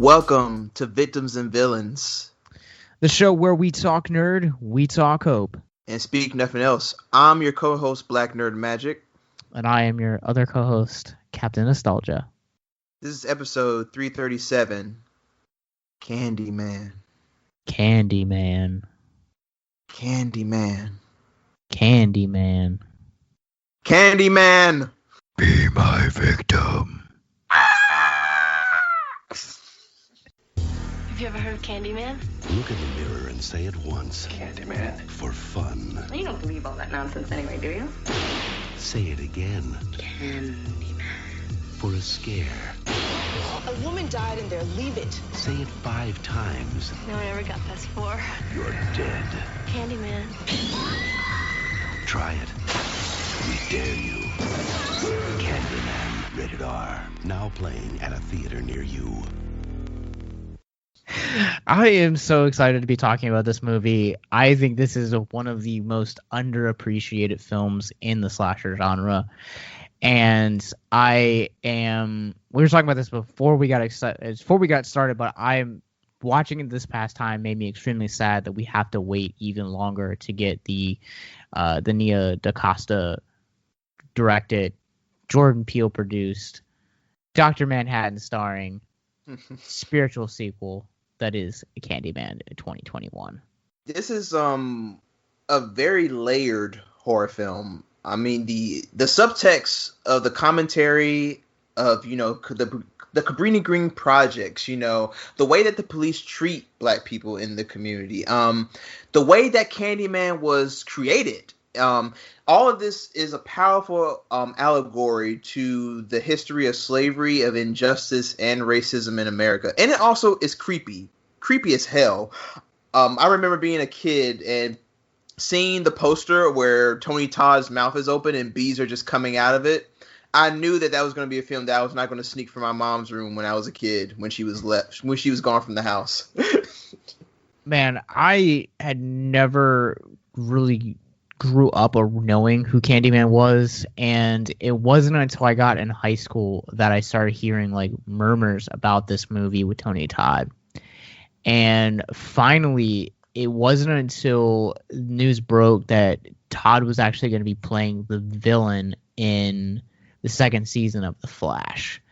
Welcome to Victims and Villains. The show where we talk nerd, we talk hope. And speak nothing else, I'm your co-host, Black Nerd Magic. And I am your other co-host, Captain Nostalgia. This is episode 337, Candyman. Candyman. Candyman. Candyman. Candyman! Be my victim. Have you ever heard of Candyman? Look in the mirror and say it once. Candyman. For fun. You don't believe all that nonsense anyway, do you? Say it again. Candyman. For a scare. A woman died in there. Leave it. Say it 5 times. No one ever got past 4. You're dead. Candyman. Try it. We dare you. Candyman. Rated R. Now playing at a theater near you. I am so excited to be talking about this movie. I think this is one of the most underappreciated films in the slasher genre. And we were talking about this before we got started, but I'm watching it this past time made me extremely sad that we have to wait even longer to get the Nia DaCosta directed, Jordan Peele produced, Dr. Manhattan starring spiritual sequel that is Candyman 2021. This is a very layered horror film. I mean, the subtext of the commentary of, the Cabrini Green projects, the way that the police treat black people in the community, the way that Candyman was created. All of this is a powerful allegory to the history of slavery, of injustice, and racism in America. And it also is creepy as hell. I remember being a kid and seeing the poster where Tony Todd's mouth is open and bees are just coming out of it. I knew that was going to be a film that I was not going to sneak from my mom's room when I was a kid, when she was gone from the house. Man, I had never really grew up or knowing who Candyman was, and it wasn't until I got in high school that I started hearing like murmurs about this movie with Tony Todd. And finally, it wasn't until news broke that Todd was actually going to be playing the villain in the second season of The Flash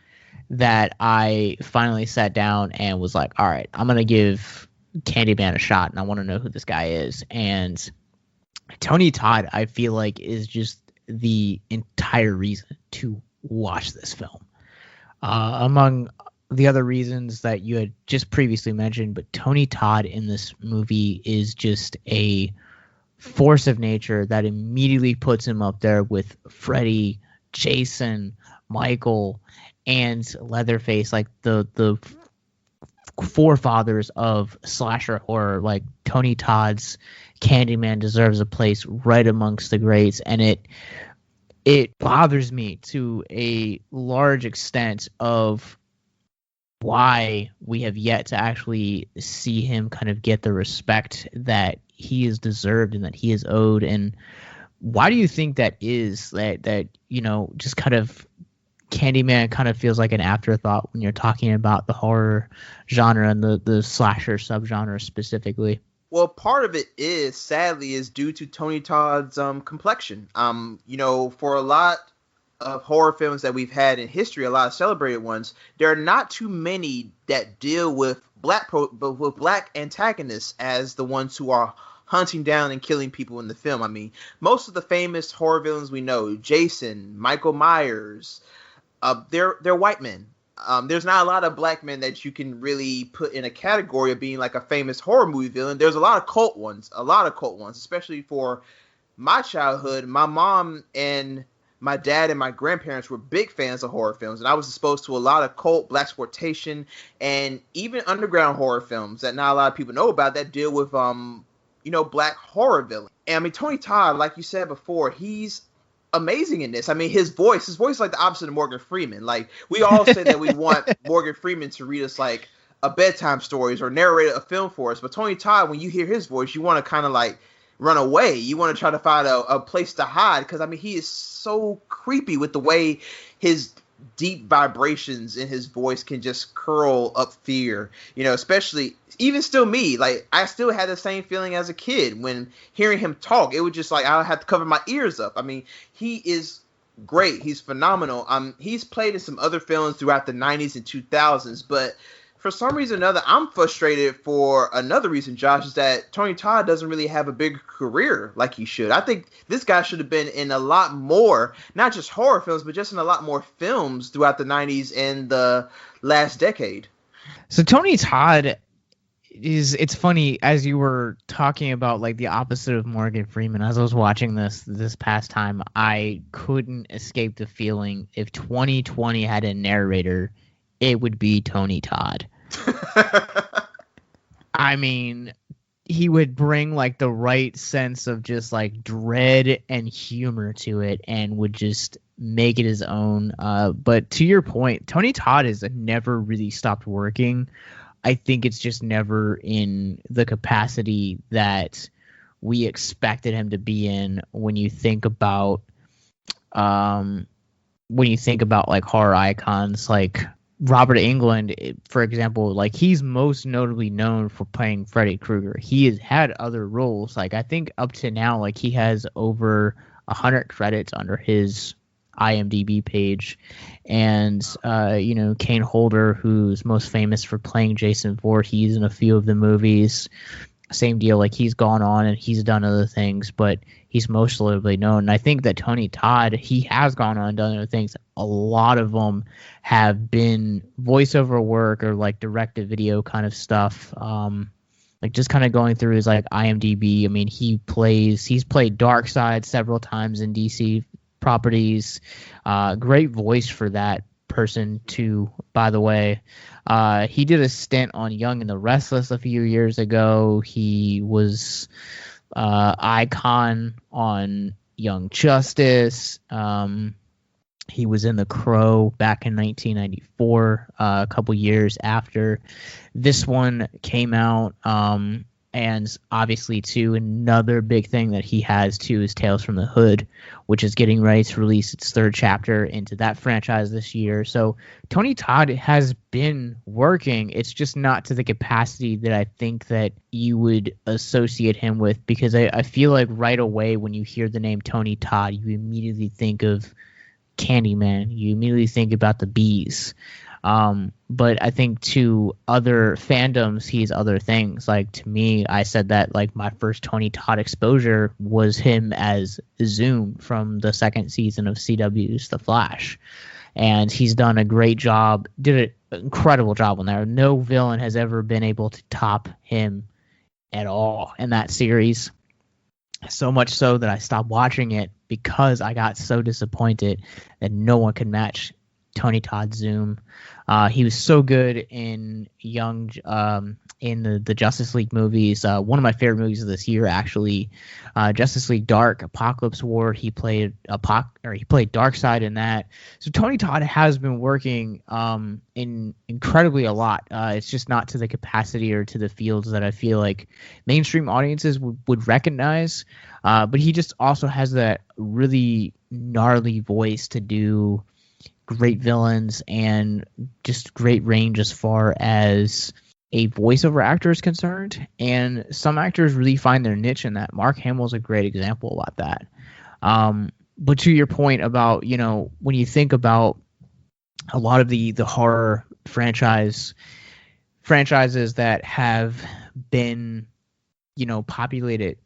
that I finally sat down and was like, all right, I'm going to give Candyman a shot, and I want to know who this guy is. And Tony Todd, I feel like, is just the entire reason to watch this film. Among the other reasons that you had just previously mentioned, but Tony Todd in this movie is just a force of nature that immediately puts him up there with Freddy, Jason, Michael, and Leatherface, like the forefathers of slasher horror. Like Tony Todd's Candyman deserves a place right amongst the greats, and it bothers me to a large extent of why we have yet to actually see him kind of get the respect that he is deserved and that he is owed. And why do you think that is, that just kind of Candyman kind of feels like an afterthought when you're talking about the horror genre and the slasher subgenre specifically? Well, part of it is due to Tony Todd's complexion. For a lot of horror films that we've had in history, a lot of celebrated ones, there are not too many that deal with black antagonists as the ones who are hunting down and killing people in the film. I mean, most of the famous horror villains we know, Jason, Michael Myers, they're white men. There's not a lot of black men that you can really put in a category of being like a famous horror movie villain. There's a lot of cult ones, especially for my childhood. My mom and my dad and my grandparents were big fans of horror films, and I was exposed to a lot of cult, blaxploitation, and even underground horror films that not a lot of people know about that deal with, black horror villains. And I mean, Tony Todd, like you said before, he's amazing in this. I mean, his voice is like the opposite of Morgan Freeman. Like, we all say that we want Morgan Freeman to read us like a bedtime stories or narrate a film for us, but Tony Todd, when you hear his voice, you want to kind of like run away. You want to try to find a place to hide, because I mean, he is so creepy with the way his deep vibrations in his voice can just curl up fear. Especially even still me, like I still had the same feeling as a kid when hearing him talk. It was just like I had to cover my ears up. I mean, he is great. He's phenomenal. He's played in some other films throughout the 90s and 2000s, but for some reason or another, I'm frustrated for another reason, Josh, is that Tony Todd doesn't really have a big career like he should. I think this guy should have been in a lot more, not just horror films, but just in a lot more films throughout the 90s and the last decade. So Tony Todd it's funny, as you were talking about like the opposite of Morgan Freeman, as I was watching this past time, I couldn't escape the feeling if 2020 had a narrator, it would be Tony Todd. I mean, he would bring like the right sense of just like dread and humor to it and would just make it his own. But to your point, Tony Todd has never really stopped working. I think it's just never in the capacity that we expected him to be in when you think about like horror icons like Robert Englund, for example. Like, he's most notably known for playing Freddy Krueger. He has had other roles. Like, I think up to now, like, he has over 100 credits under his IMDb page. And Kane Holder, who's most famous for playing Jason Voorhees in a few of the movies, same deal. Like, he's gone on and he's done other things, but he's most notably known. And I think that Tony Todd, he has gone on and done other things. A lot of them have been voiceover work or like direct-to-video kind of stuff. Like, just kind of going through his like IMDb. I mean, he's played Darkseid several times in DC properties. Great voice for that person too, by the way. He did a stint on Young and the Restless a few years ago. He was Icon on Young Justice. He was in The Crow back in 1994, a couple years after this one came out. And obviously, too, another big thing that he has, too, is Tales from the Hood, which is getting ready to release its third chapter into that franchise this year. So Tony Todd has been working. It's just not to the capacity that I think that you would associate him with, because I feel like right away when you hear the name Tony Todd, you immediately think of Candyman. You immediately think about the bees. But I think to other fandoms, he's other things. Like, to me, I said that like my first Tony Todd exposure was him as Zoom from the second season of CW's The Flash. And he's done a great job, did an incredible job on there. No villain has ever been able to top him at all in that series. So much so that I stopped watching it because I got so disappointed that no one could match Tony Todd Zoom. He was so good in in the Justice League movies. One of my favorite movies of this year, actually, Justice League Dark, Apocalypse War. He played Darkseid in that. So Tony Todd has been working in incredibly a lot. It's just not to the capacity or to the fields that I feel like mainstream audiences would recognize. But he just also has that really gnarly voice to do great villains and just great range as far as a voiceover actor is concerned. And some actors really find their niche in that. Mark Hamill's a great example about that. But to your point about, when you think about a lot of the horror franchises that have been, populated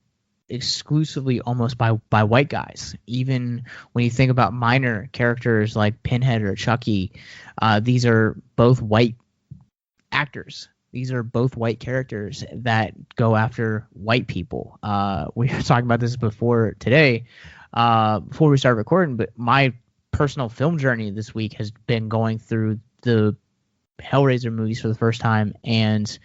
exclusively almost by white guys. Even when you think about minor characters like Pinhead or Chucky, these are both white actors. These are both white characters that go after white people. We were talking about this before today, before we started recording, but my personal film journey this week has been going through the Hellraiser movies for the first time, and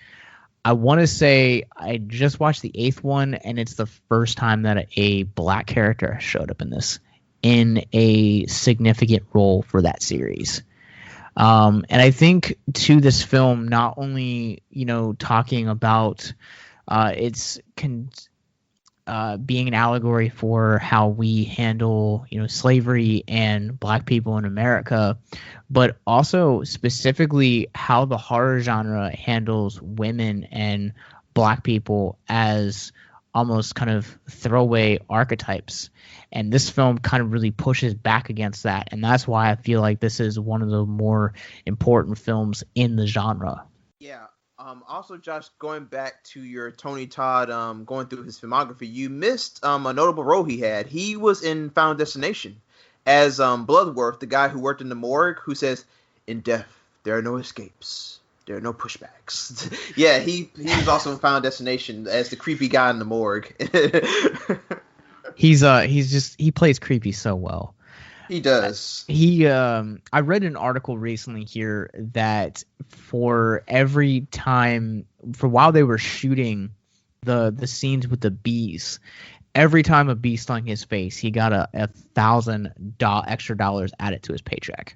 I want to say I just watched the 8th one, and it's the first time that a black character has showed up in a significant role for that series. And I think to this film, not only, talking about its being an allegory for how we handle, slavery and black people in America, but also specifically how the horror genre handles women and black people as almost kind of throwaway archetypes. And this film kind of really pushes back against that. And that's why I feel like this is one of the more important films in the genre. Yeah. Also, Josh, going back to your Tony Todd, going through his filmography, you missed a notable role he had. He was in Final Destination as Bloodworth, the guy who worked in the morgue, who says, "In death, there are no escapes. There are no pushbacks." Yeah, he was also in Final Destination as the creepy guy in the morgue. He plays creepy so well. He does. I read an article recently here that for every time, for while they were shooting the scenes with the bees, every time a bee stung his face, he got a $1,000 extra dollars added to his paycheck.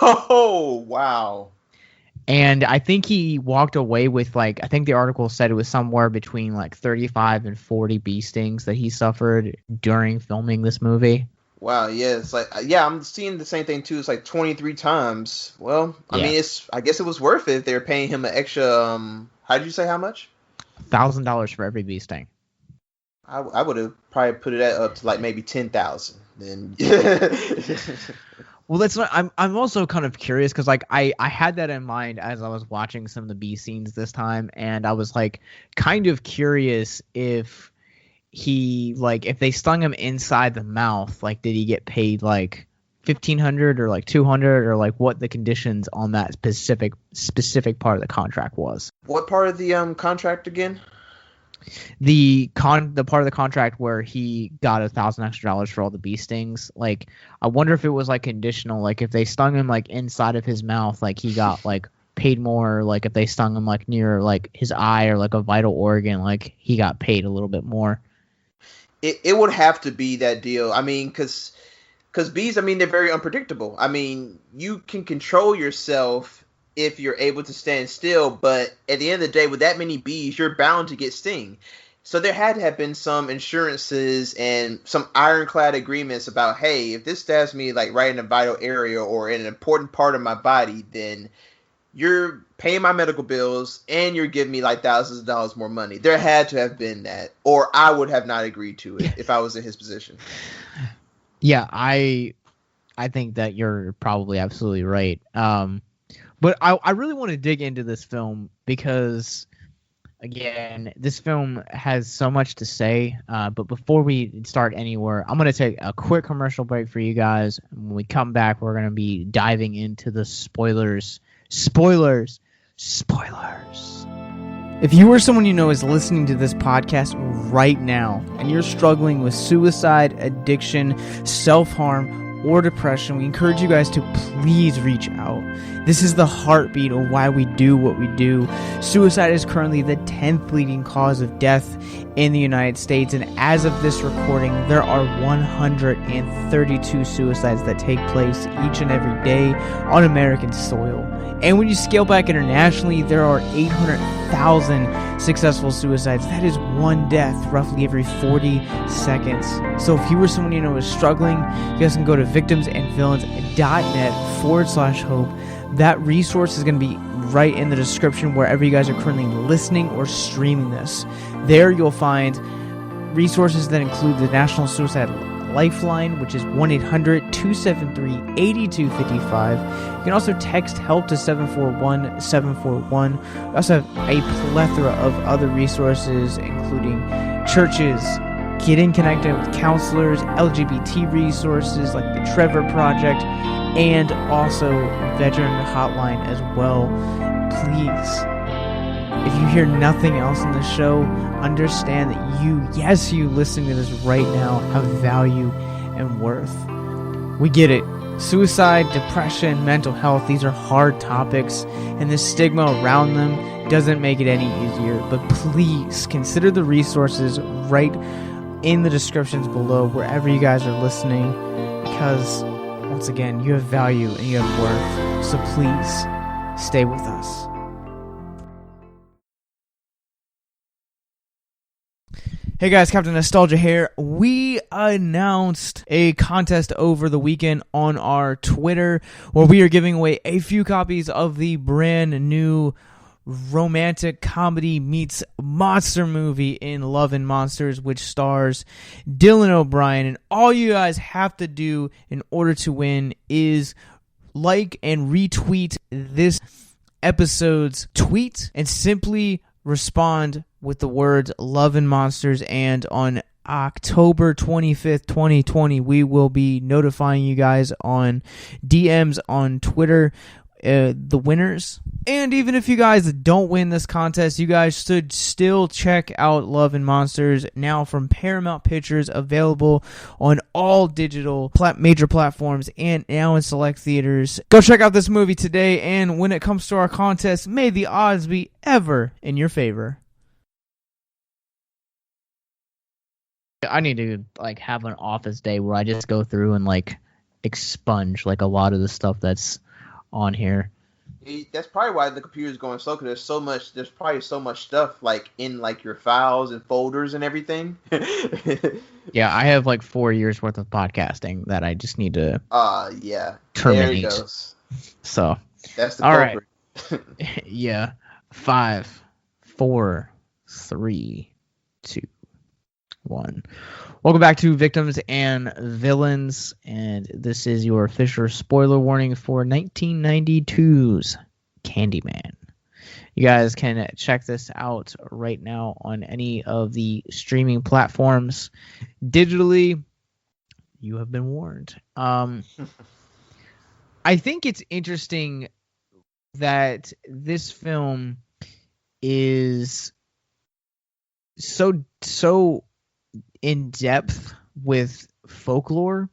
Oh, wow. And I think he walked away with, I think the article said it was somewhere between 35 and 40 bee stings that he suffered during filming this movie. Wow, yeah, it's I'm seeing the same thing too. It's 23 times. Well, I mean, I guess it was worth it if they're paying him an extra, how did you say how much? $1,000 for every bee sting. I would have probably put it up to maybe 10,000. Then. Well, that's not. I'm also kind of curious because I had that in mind as I was watching some of the bee scenes this time, and I was kind of curious if he if they stung him inside the mouth, did he get paid $1,500 or $200 or what the conditions on that specific part of the contract was. What part of the contract again? The part of the contract where he got $1,000 extra for all the bee stings. I wonder if it was conditional, if they stung him inside of his mouth, he got paid more, if they stung him near his eye or a vital organ, he got paid a little bit more. It would have to be that deal. I mean, because bees, I mean, they're very unpredictable. I mean, you can control yourself if you're able to stand still, but at the end of the day, with that many bees, you're bound to get sting. So there had to have been some insurances and some ironclad agreements about, hey, if this stabs me right in a vital area or in an important part of my body, then you're paying my medical bills and you're giving me thousands of dollars more money. There had to have been that, or I would have not agreed to it if I was in his position. Yeah, I think that you're probably absolutely right. But I really want to dig into this film because, again, this film has so much to say. But before we start anywhere, I'm going to take a quick commercial break for you guys. When we come back, we're going to be diving into the spoilers. Spoilers. If you or someone you know is listening to this podcast right now and you're struggling with suicide, addiction, self-harm, or depression, we encourage you guys to please reach out. This is the heartbeat of why we do what we do. Suicide is currently the 10th leading cause of death in the United States, and as of this recording, there are 132 suicides that take place each and every day on American soil. And when you scale back internationally, there are 800,000 successful suicides. That is one death roughly every 40 seconds. So if you or someone you know is struggling, you guys can go to victimsandvillains.net/hope. That resource is going to be right in the description wherever you guys are currently listening or streaming this. There you'll find resources that include the National Suicide Lifeline, which is 1-800-273-8255. You can also text HELP to 741-741. We also have a plethora of other resources, including churches, getting connected with counselors, LGBT resources like the Trevor Project, and also veteran hotline as well. Please, if you hear nothing else in the show, understand that you listening to this right now, have value and worth. We get it. Suicide, depression, mental health, these are hard topics, and the stigma around them doesn't make it any easier. But please consider the resources right in the descriptions below, wherever you guys are listening, because once again, you have value and you have worth. So please stay with us. Hey guys, Captain Nostalgia here. We announced a contest over the weekend on our Twitter where we are giving away a few copies of the brand new romantic comedy meets monster movie in Love and Monsters, which stars Dylan O'Brien. And all you guys have to do in order to win is like and retweet this episode's tweet and simply respond with the words Love and Monsters, and on October 25th, 2020, we will be notifying you guys on DMs on Twitter the winners. And even if you guys don't win this contest, you guys should still check out Love and Monsters, now from Paramount Pictures, available on all digital major platforms and now in select theaters. Go check out this movie today, and when it comes to our contest, may the odds be ever in your favor. I need to have an office day where I just go through and expunge a lot of the stuff that's on here. That's probably why the computer's going slow, because there's probably so much stuff in your files and folders and everything. Yeah, I have 4 years worth of podcasting that I just need to terminate. There it goes. So that's the all culprit. Right. Yeah. 5, 4, 3, 2, 1. Welcome back to Victims and Villains, and this is your official spoiler warning for 1992's Candyman. You guys can check this out right now on any of the streaming platforms. Digitally, you have been warned. I think it's interesting that this film is so in depth with folklore,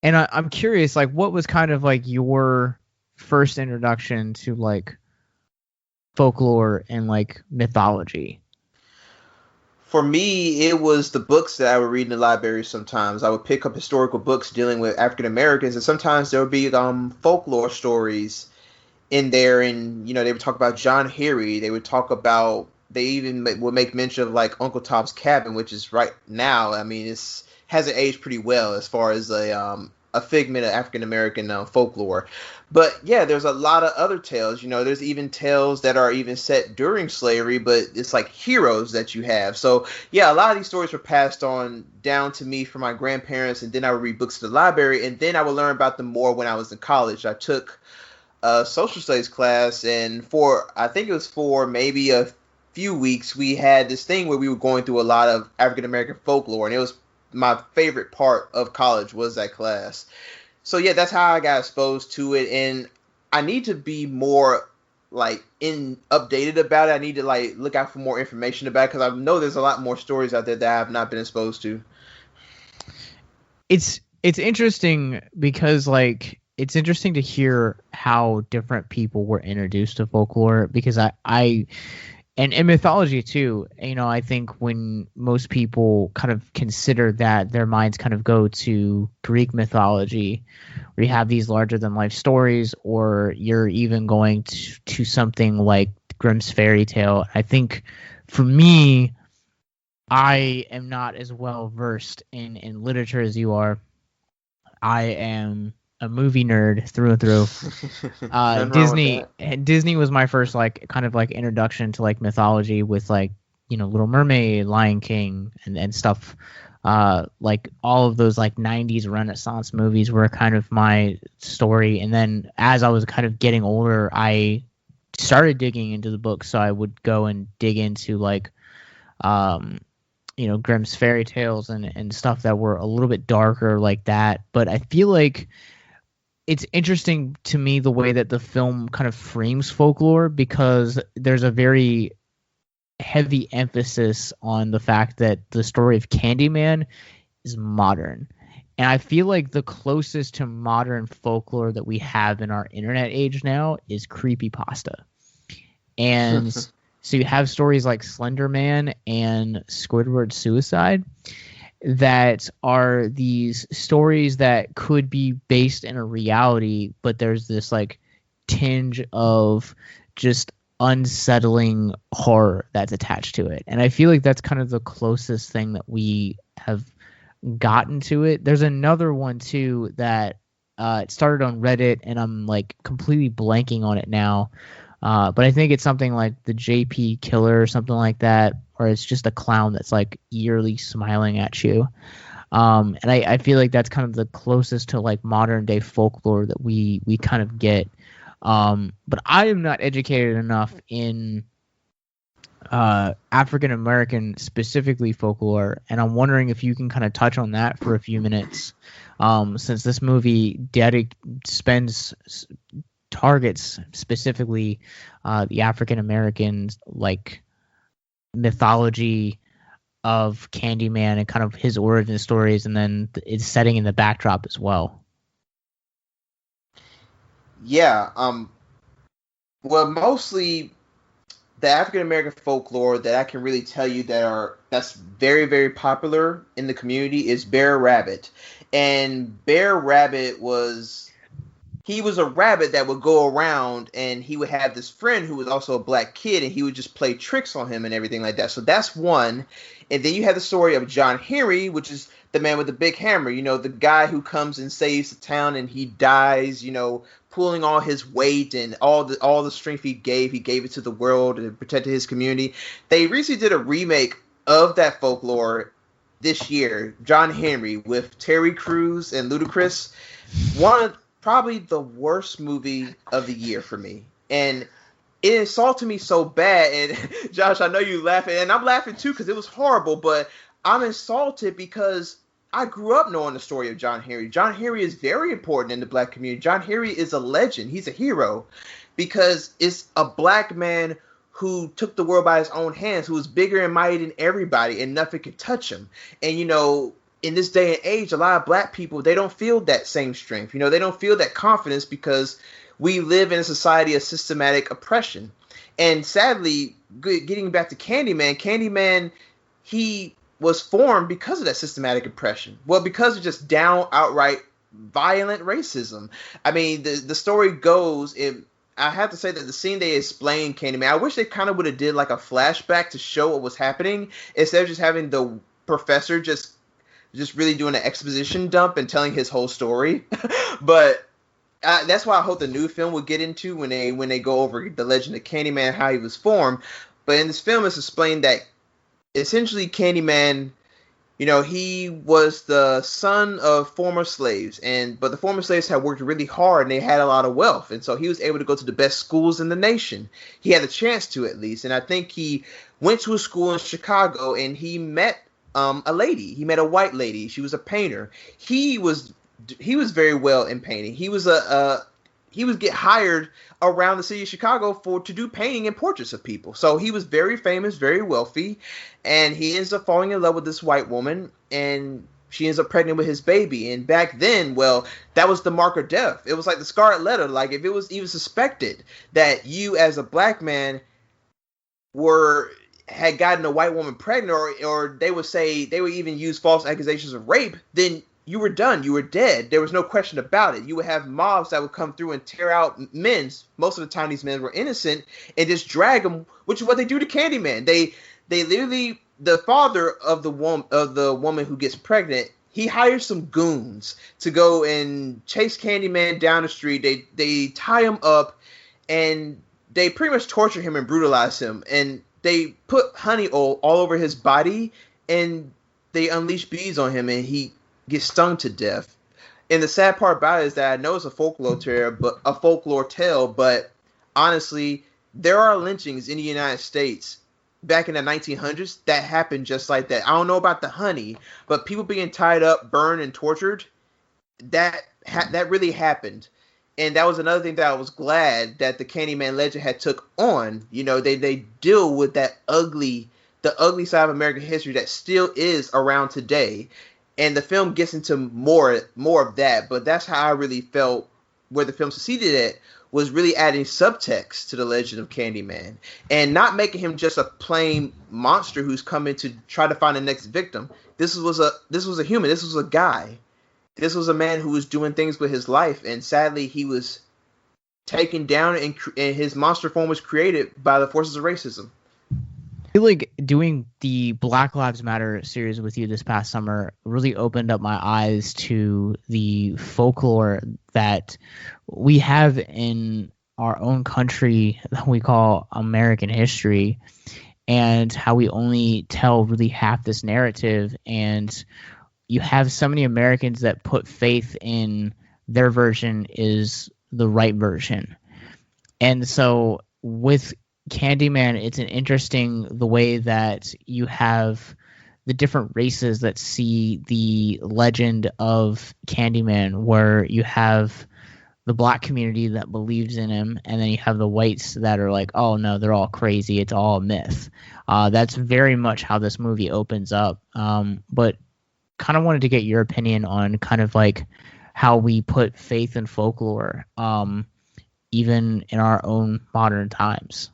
and I'm curious, what was kind of your first introduction to folklore and mythology? For me, it was the books that I would read in the library. Sometimes I would pick up historical books dealing with African Americans, and sometimes there would be folklore stories in there, and they would talk about John Harry. They would talk about, they even would make mention of Uncle Tom's Cabin, which is right now, it hasn't aged pretty well as far as a figment of African American folklore. But yeah, there's a lot of other tales. There's even tales that are even set during slavery, but it's heroes that you have. So yeah, a lot of these stories were passed on down to me from my grandparents, and then I would read books at the library, and then I would learn about them more when I was in college. I took a social studies class, and I think it was for maybe a few weeks, we had this thing where we were going through a lot of African American folklore, and it was my favorite part of college was that class. So yeah, that's how I got exposed to it, and I need to be more updated about it. I need to look out for more information about it, because I know there's a lot more stories out there that I have not been exposed to. It's interesting because it's interesting to hear how different people were introduced to folklore, because and in mythology too, I think when most people kind of consider that, their minds kind of go to Greek mythology, where you have these larger than life stories, or you're even going to something like Grimm's fairy tale. I think for me, I am not as well versed in literature as you are. I am a movie nerd through and through. Disney was my first introduction to mythology, with Little Mermaid, Lion King, and stuff. All of those 90s Renaissance movies were kind of my story. And then as I was kind of getting older, I started digging into the books, so I would go and dig into Grimm's fairy tales and stuff that were a little bit darker like that. But I feel it's interesting to me the way that the film kind of frames folklore, because there's a very heavy emphasis on the fact that the story of Candyman is modern. And I feel like the closest to modern folklore that we have in our internet age now is creepypasta. And so you have stories like Slender Man and Squidward's Suicide that are these stories that could be based in a reality, but there's this tinge of just unsettling horror that's attached to it. And I feel like that's kind of the closest thing that we have gotten to it. There's another one too that it started on Reddit, and I'm like completely blanking on it now. But I think it's something like the JP Killer or something like that, or it's just a clown that's like eerily smiling at you. And I feel like that's kind of the closest to like modern day folklore that we kind of get. But I am not educated enough in African American, specifically folklore, and I'm wondering if you can kind of touch on that for a few minutes, since this movie targets specifically the African American like mythology of Candyman and kind of his origin stories, and then it's setting in the backdrop as well. Yeah. Well, mostly the African American folklore that I can really tell you that's very, very popular in the community is Bear Rabbit. And Bear Rabbit was a rabbit that would go around, and he would have this friend who was also a black kid, and he would just play tricks on him and everything like that. So that's one. And then you have the story of John Henry, which is the man with the big hammer, the guy who comes and saves the town, and he dies, pulling all his weight and all the strength he gave it to the world and protected his community. They recently did a remake of that folklore this year, John Henry, with Terry Crews and Ludacris. Probably the worst movie of the year for me. And it insulted me so bad. And Josh, I know you laughing, and I'm laughing too because it was horrible, but I'm insulted because I grew up knowing the story of John Henry. John Henry is very important in the black community. John Henry is a legend. He's a hero because it's a black man who took the world by his own hands, who was bigger and mighty than everybody, and nothing could touch him. And, in this day and age, a lot of black people, they don't feel that same strength. They don't feel that confidence because we live in a society of systematic oppression. And sadly, getting back to Candyman, he was formed because of that systematic oppression. Well, because of just outright violent racism. I mean, the story goes, I have to say that the scene they explained Candyman, I wish they kind of would have did like a flashback to show what was happening instead of just having the professor just really doing an exposition dump and telling his whole story. But that's why I hope the new film will get into when they go over the legend of Candyman, how he was formed. But in this film, it's explained that essentially Candyman, he was the son of former slaves, but the former slaves had worked really hard and they had a lot of wealth, and so he was able to go to the best schools in the nation. He had a chance to, at least, and I think he went to a school in Chicago and he met a lady. He met a white lady. She was a painter. He was very well in painting. He would get hired around the city of Chicago to do painting and portraits of people. So he was very famous, very wealthy, and he ends up falling in love with this white woman, and she ends up pregnant with his baby. And back then, well, that was the mark of death. It was like the scarlet letter. Like if it was even suspected that you as a black man had gotten a white woman pregnant, or they would even use false accusations of rape, then you were done. You were dead. There was no question about it. You would have mobs that would come through and tear out men. Most of the time, these men were innocent, and just drag them, which is what they do to Candyman. They literally, the father of the woman who gets pregnant, he hires some goons to go and chase Candyman down the street. They tie him up, and they pretty much torture him and brutalize him. And they put honey all over his body, and they unleash bees on him, and he gets stung to death. And the sad part about it is that I know it's a folklore tale, but honestly, there are lynchings in the United States back in the 1900s that happened just like that. I don't know about the honey, but people being tied up, burned, and tortured, that really happened. And that was another thing that I was glad that the Candyman legend had took on. They deal with the ugly side of American history that still is around today. And the film gets into more of that, but that's how I really felt where the film succeeded at, was really adding subtext to the legend of Candyman and not making him just a plain monster who's coming to try to find the next victim. This was a human. This was a guy. This was a man who was doing things with his life, and sadly he was taken down, and his monster form was created by the forces of racism. I feel like doing the Black Lives Matter series with you this past summer really opened up my eyes to the folklore that we have in our own country that we call American history, and how we only tell really half this narrative. And you have so many Americans that put faith in their version is the right version. And so with Candyman, it's an interesting the way that you have the different races that see the legend of Candyman, where you have the black community that believes in him, and then you have the whites that are like, oh no, they're all crazy, it's all a myth. That's very much how this movie opens up. But kind of wanted to get your opinion on kind of like how we put faith in folklore, even in our own modern times.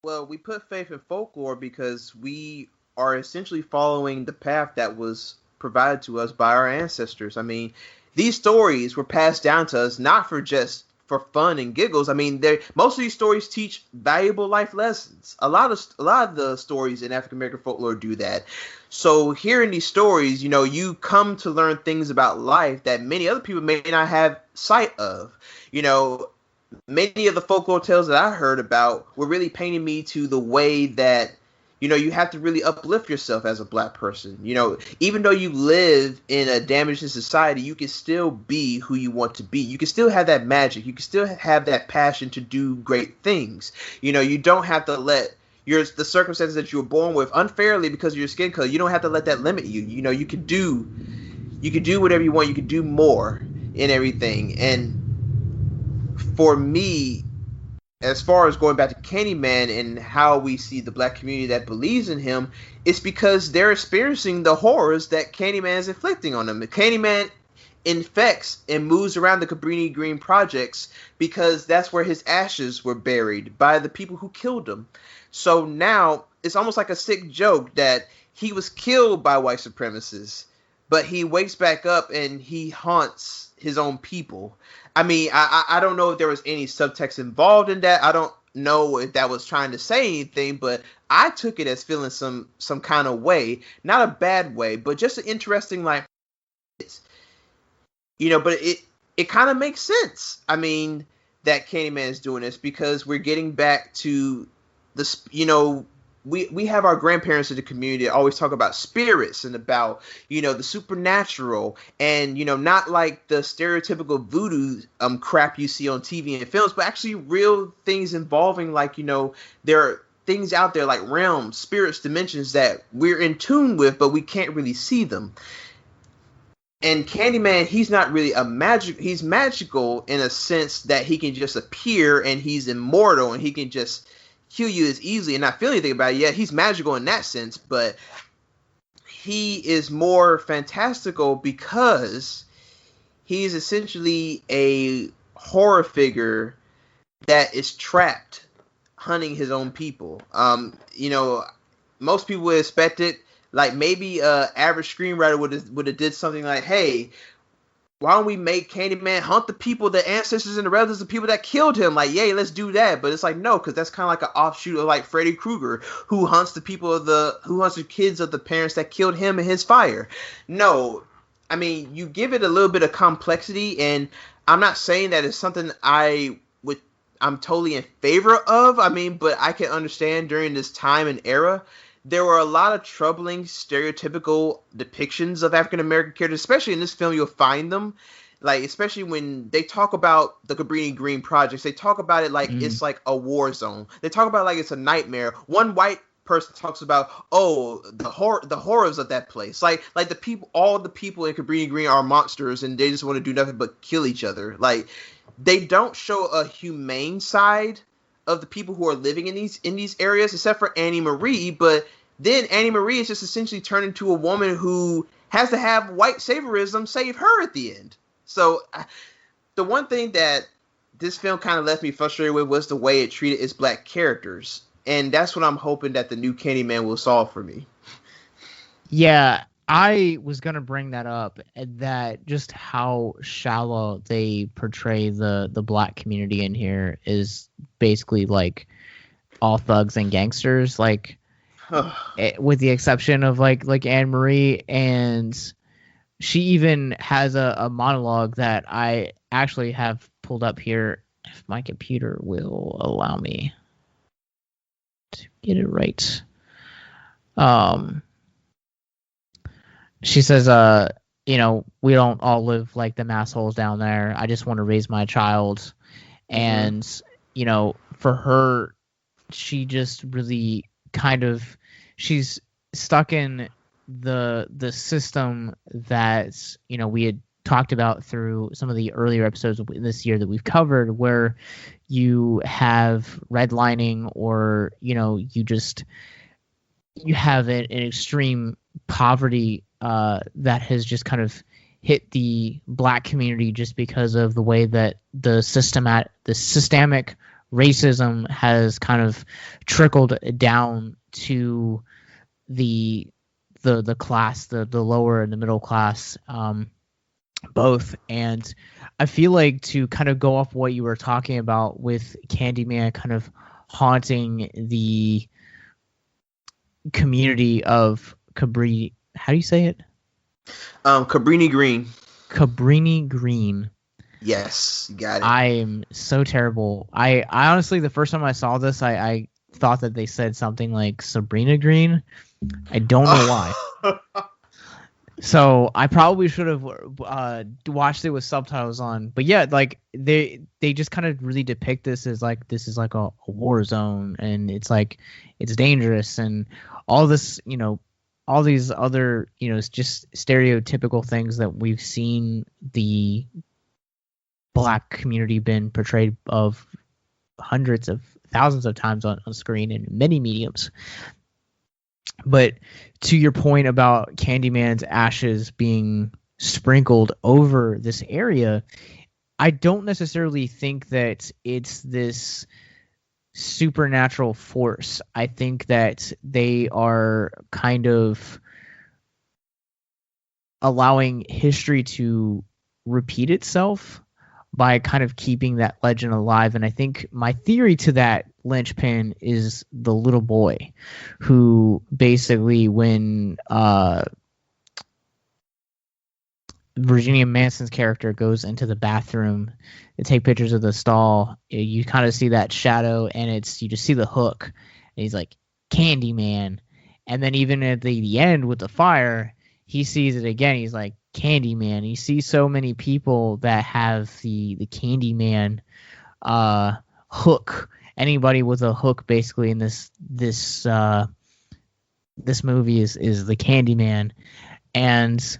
Well, we put faith in folklore because we are essentially following the path that was provided to us by our ancestors. I mean, these stories were passed down to us not for fun and giggles. I mean, most of these stories teach valuable life lessons. A lot of the stories in African American folklore do that. So hearing these stories, you come to learn things about life that many other people may not have sight of. Many of the folklore tales that I heard about were really painting me to the way that, you have to really uplift yourself as a black person. Even though you live in a damaged society, you can still be who you want to be. You can still have that magic. You can still have that passion to do great things. You don't have to let the circumstances that you were born with unfairly because of your skin color. You don't have to let that limit you. You can do whatever you want. You can do more in everything. And for me, as far as going back to Candyman and how we see the black community that believes in him, it's because they're experiencing the horrors that Candyman is inflicting on them. Candyman infects and moves around the Cabrini Green projects because that's where his ashes were buried by the people who killed him. So now it's almost like a sick joke that he was killed by white supremacists, but he wakes back up and he haunts his own people. I mean, I don't know if there was any subtext involved in that. I don't know if that was trying to say anything, but I took it as feeling some kind of way, not a bad way, but just an interesting, like, but it kind of makes sense. I mean, that Candyman is doing this because we're getting back to the, we have our grandparents in the community that always talk about spirits and about, the supernatural and, not like the stereotypical voodoo crap you see on TV and films, but actually real things involving, like, there are things out there like realms, spirits, dimensions that we're in tune with, but we can't really see them. And Candyman, he's not really he's magical in a sense that he can just appear and he's immortal and he can just kill you as easily and not feel anything about it. Yeah, he's magical in that sense, but he is more fantastical because he's essentially a horror figure that is trapped hunting his own people. Most people would expect it, like maybe a average screenwriter would have did something like, hey, why don't we make Candyman hunt the people, the ancestors and the relatives of people that killed him? Like, yay, let's do that. But it's like, no, because that's kind of like an offshoot of like Freddy Krueger, who hunts the kids of the parents that killed him in his fire. No, I mean, you give it a little bit of complexity, and I'm not saying that it's something I'm totally in favor of. I mean, but I can understand during this time and era, there were a lot of troubling, stereotypical depictions of African-American characters, especially in this film, you'll find them. Like, especially when they talk about the Cabrini Green projects, they talk about it like it's like a war zone. They talk about it like it's a nightmare. One white person talks about, the horrors of that place. Like the people, all the people in Cabrini Green are monsters and they just want to do nothing but kill each other. Like, they don't show a humane side of the people who are living in these areas, except for Annie Marie. But then Annie Marie is just essentially turned into a woman who has to have white saviorism save her at the end. So the one thing that this film kind of left me frustrated with was the way it treated its black characters. And that's what I'm hoping that the new Candyman will solve for me. Yeah, I was gonna bring that up, that just how shallow they portray the black community in here is basically like all thugs and gangsters, like with the exception of like Anne Marie, and she even has a monologue that I actually have pulled up here if my computer will allow me to get it right. She says, we don't all live like them assholes down there. I just want to raise my child. And, for her, she just really she's stuck in the system that, we had talked about through some of the earlier episodes this year that we've covered, where you have redlining, or, you have an extreme poverty that has just kind of hit the black community just because of the way that the systemic racism has kind of trickled down to the class, the lower and the middle class, both. And I feel like, to kind of go off what you were talking about with Candyman kind of haunting the community of Cabrini. How do you say it? Cabrini Green. Cabrini Green. Yes, you got it. I'm so terrible. I honestly, the first time I saw this, I thought that they said something like Sabrina Green. I don't know why. So I probably should have watched it with subtitles on. But yeah, like they just kind of really depict this as like, this is like a war zone, and it's like, it's dangerous, and all this, all these other, it's just stereotypical things that we've seen the black community been portrayed of hundreds of thousands of times on screen in many mediums. But to your point about Candyman's ashes being sprinkled over this area, I don't necessarily think that it's this supernatural force. I think that they are kind of allowing history to repeat itself by kind of keeping that legend alive. And I think my theory to that linchpin is the little boy who basically, when Virginia Manson's character goes into the bathroom to take pictures of the stall, you kind of see that shadow, and you just see the hook, and he's like, Candyman. And then even at the end with the fire, he sees it again. He's like, Candyman. You see so many people that have the Candyman hook. Anybody with a hook, basically, in this movie is the Candyman. And so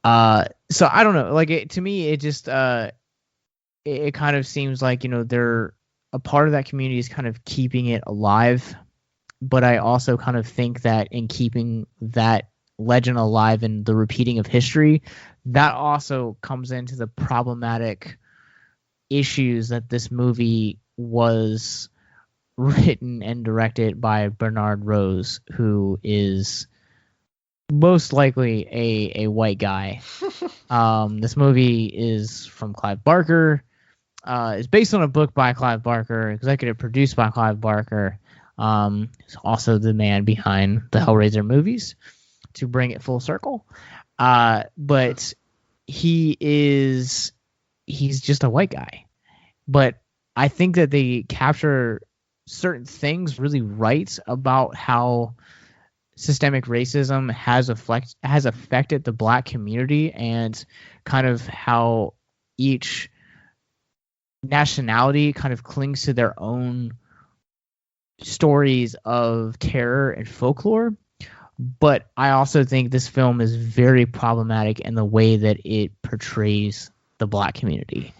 I don't know. Like, to me, it just it kind of seems like, they're a part of that community is kind of keeping it alive. But I also kind of think that in keeping that legend alive and the repeating of history, that also comes into the problematic issues that this movie was written and directed by Bernard Rose, who is most likely a white guy. This movie is from Clive-Barker. It's based on a book by Clive-Barker, executive produced by Clive-Barker. He's also the man behind the Hellraiser movies, to bring it full circle. But he's just a white guy. But I think that they capture certain things really right about how systemic racism has affected the black community, and kind of how each nationality kind of clings to their own stories of terror and folklore. But I also think this film is very problematic in the way that it portrays the black community.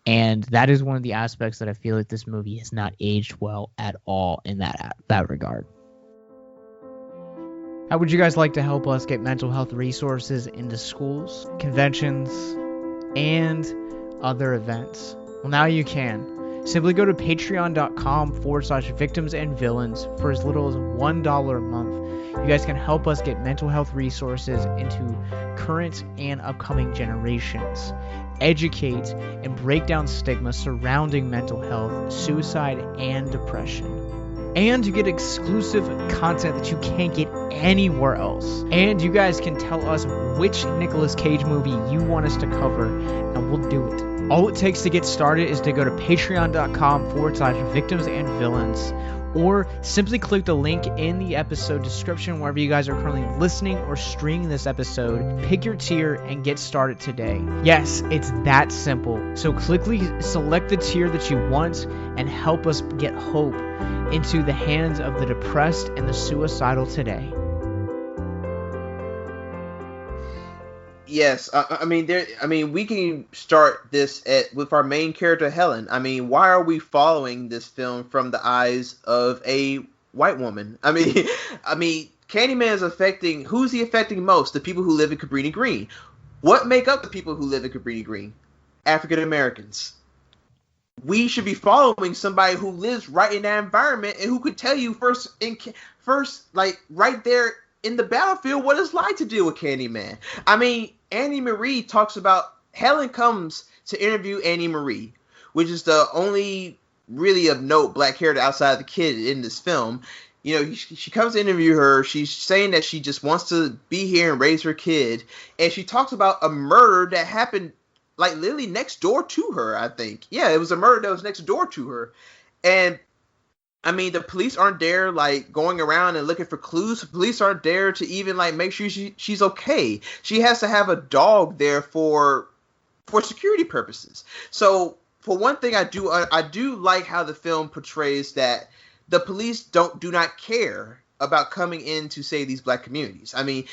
And that is one of the aspects that I feel like this movie has not aged well at all in that regard. How would you guys like to help us get mental health resources into schools, conventions, and other events? Well, now you can. Simply go to patreon.com/victims and villains for as little as $1 a month. You guys can help us get mental health resources into current and upcoming generations, educate and break down stigma surrounding mental health, suicide, and depression. And you get exclusive content that you can't get anywhere else. And you guys can tell us which Nicolas Cage movie you want us to cover, and we'll do it. All it takes to get started is to go to patreon.com/victims and villains, or simply click the link in the episode description wherever you guys are currently listening or streaming this episode. Pick your tier and get started today. Yes, it's that simple. So quickly select the tier that you want and help us get hope into the hands of the depressed and the suicidal today. Yes, I mean, we can start this with our main character, Helen. I mean, why are we following this film from the eyes of a white woman? I mean, Candyman is who's he affecting most? The people who live in Cabrini Green. What make up the people who live in Cabrini Green? African Americans. We should be following somebody who lives right in that environment and who could tell you first, like right there in the battlefield, what it's like to deal with Candyman. I mean, Annie Marie talks about, Helen comes to interview Annie Marie, which is the only really of note black character outside of the kid in this film. You know, she comes to interview her. She's saying that she just wants to be here and raise her kid. And she talks about a murder that happened like literally next door to her, I think. Yeah, it was a murder that was next door to her. And I mean, the police aren't there, like, going around and looking for clues. The police aren't there to even, like, make sure she's okay. She has to have a dog there for security purposes. So, for one thing, I do like how the film portrays that the police do not care about coming in to save these black communities. I mean,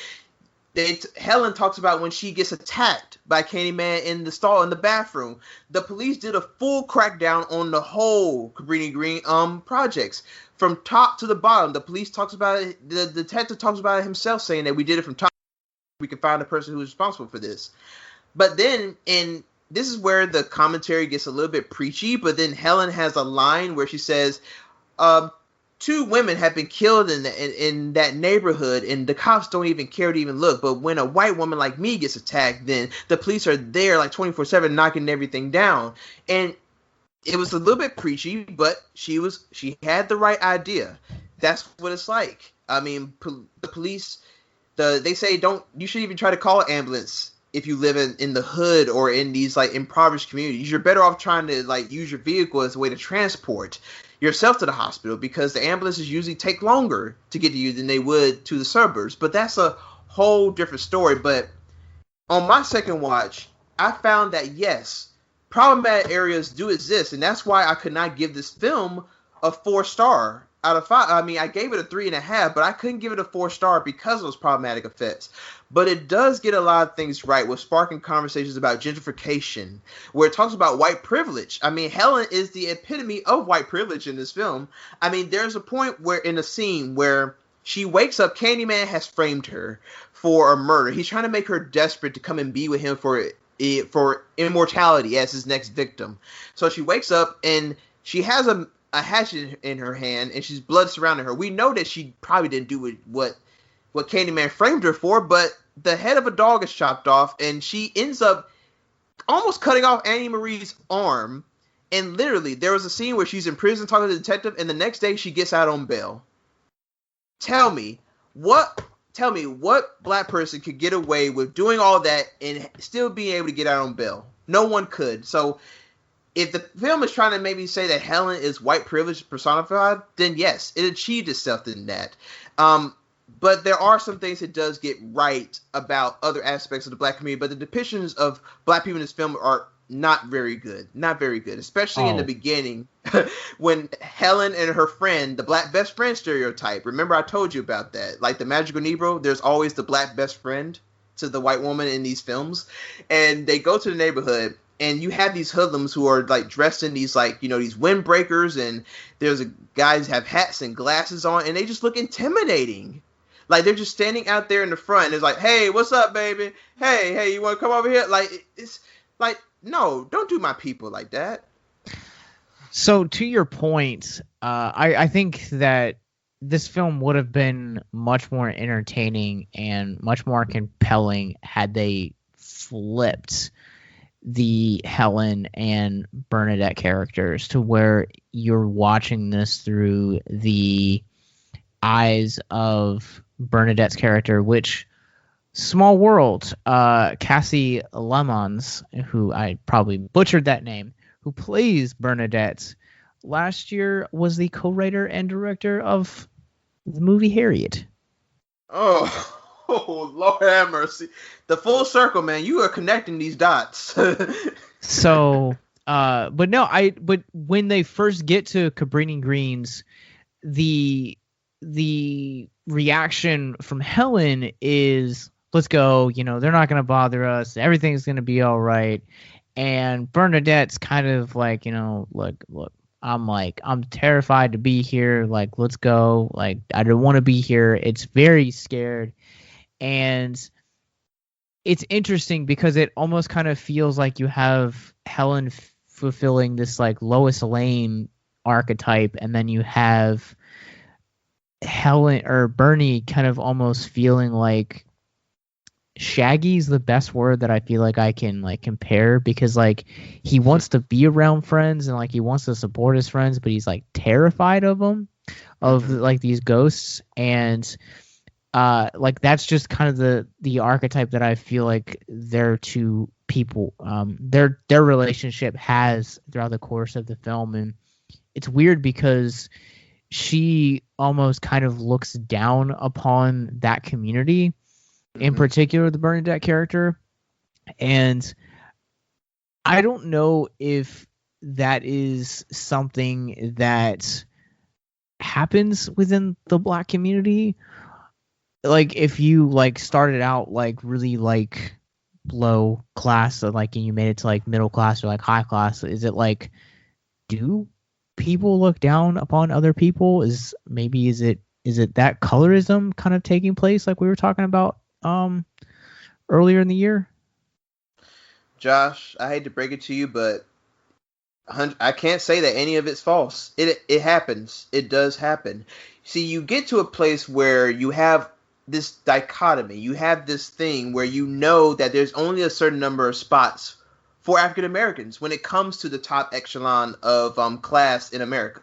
Helen talks about when she gets attacked by Candyman in the stall in the bathroom. The police did a full crackdown on the whole Cabrini Green projects from top to the bottom. The police talks about it. The detective talks about it himself, saying that we did it from top. We can find the person who is responsible for this. But then, and this is where the commentary gets a little bit preachy. But then Helen has a line where she says, 2 women have been killed in that neighborhood, and the cops don't even care to even look. But when a white woman like me gets attacked, then the police are there like 24/7 knocking everything down. And it was a little bit preachy, but she had the right idea. That's what it's like. I mean, the police, they say you shouldn't even try to call an ambulance if you live in the hood or in these like impoverished communities. You're better off trying to like use your vehicle as a way to transport yourself to the hospital, because the ambulances usually take longer to get to you than they would to the suburbs. But that's a whole different story. But on my second watch, I found that yes, problematic areas do exist, and that's why I could not give this film a 4-star out of 5. I mean, I gave it a 3.5, but I couldn't give it a 4-star because of those problematic effects. But it does get a lot of things right, with sparking conversations about gentrification, where it talks about white privilege. I mean, Helen is the epitome of white privilege in this film. I mean, there's a point where in a scene where she wakes up, Candyman has framed her for a murder. He's trying to make her desperate to come and be with him for immortality as his next victim. So she wakes up and she has a hatchet in her hand, and she's blood surrounding her. We know that she probably didn't do what Candyman framed her for, but the head of a dog is chopped off, and she ends up almost cutting off Annie Marie's arm. And literally, there was a scene where she's in prison talking to the detective, and the next day she gets out on bail. Tell me what black person could get away with doing all that and still being able to get out on bail? No one could. So if the film is trying to maybe say that Helen is white privilege personified, then yes, it achieved itself in that. But there are some things it does get right about other aspects of the black community. But the depictions of black people in this film are not very good. Not very good. Especially in the beginning when Helen and her friend, the black best friend stereotype. Remember I told you about that. Like the Magical Negro, there's always the black best friend to the white woman in these films. And they go to the neighborhood, and you have these hoodlums who are like dressed in these like, you know, these windbreakers. And there's guys have hats and glasses on, and they just look intimidating. Like, they're just standing out there in the front. And it's like, hey, what's up, baby? Hey, you want to come over here? Like, it's like, no, don't do my people like that. So, to your point, I think that this film would have been much more entertaining and much more compelling had they flipped the Helen and Bernadette characters to where you're watching this through the eyes of Bernadette's character, which, small world, Cassie Lemons, who I probably butchered that name, who plays Bernadette, last year was the co-writer and director of the movie Harriet. Oh, Lord have mercy. The full circle, man. You are connecting these dots. So, but when they first get to Cabrini Greens, the reaction from Helen is, let's go, they're not going to bother us. Everything's going to be all right. And Bernadette's kind of like, look, I'm terrified to be here. Like, let's go. Like, I don't want to be here. It's very scared. And it's interesting because it almost kind of feels like you have Helen fulfilling this like Lois Lane archetype, and then you have Helen or Bernie kind of almost feeling like Shaggy's the best word that I feel like I can like compare, because like he wants to be around friends and like he wants to support his friends, but he's like terrified of them, of like these ghosts. And like that's just kind of the archetype that I feel like their two people, their relationship has throughout the course of the film. And it's weird because she almost kind of looks down upon that community, in particular the Bernadette character. And I don't know if that is something that happens within the Black community. Like if you like started out like really like low class, so like and you made it to like middle class or like high class, is it like, do people look down upon other people? Is it that colorism kind of taking place like we were talking about earlier in the year? Josh, I hate to break it to you, but I can't say that any of it's false. It happens. It does happen. See, you get to a place where you have this dichotomy. You have this thing where you know that there's only a certain number of spots for African Americans when it comes to the top echelon of class in America.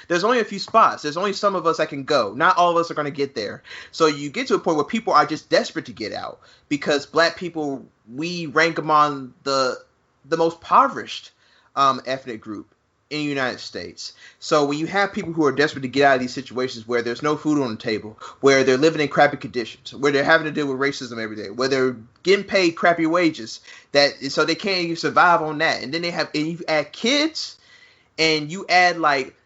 There's only a few spots. There's only some of us that can go. Not all of us are going to get there. So you get to a point where people are just desperate to get out because Black people, we rank among the most impoverished ethnic group in the United States. So when you have people who are desperate to get out of these situations where there's no food on the table, where they're living in crappy conditions, where they're having to deal with racism every day, where they're getting paid crappy wages, so they can't even survive on that. And then and you add kids, and you add like,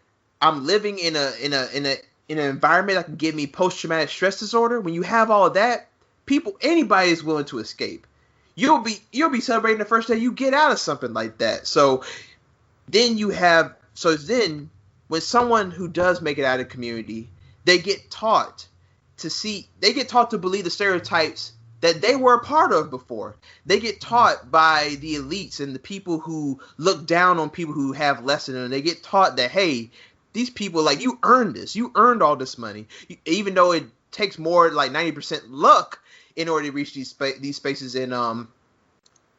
I'm living in an environment that can give me post-traumatic stress disorder. When you have all of that, anybody is willing to escape. You'll be celebrating the first day you get out of something like that. So then when someone who does make it out of the community, they get taught to believe the stereotypes that they were a part of before. They get taught by the elites and the people who look down on people who have less than them. They get taught that, hey, these people, like, you earned this. You earned all this money. Even though it takes more, like 90% luck in order to reach these spaces in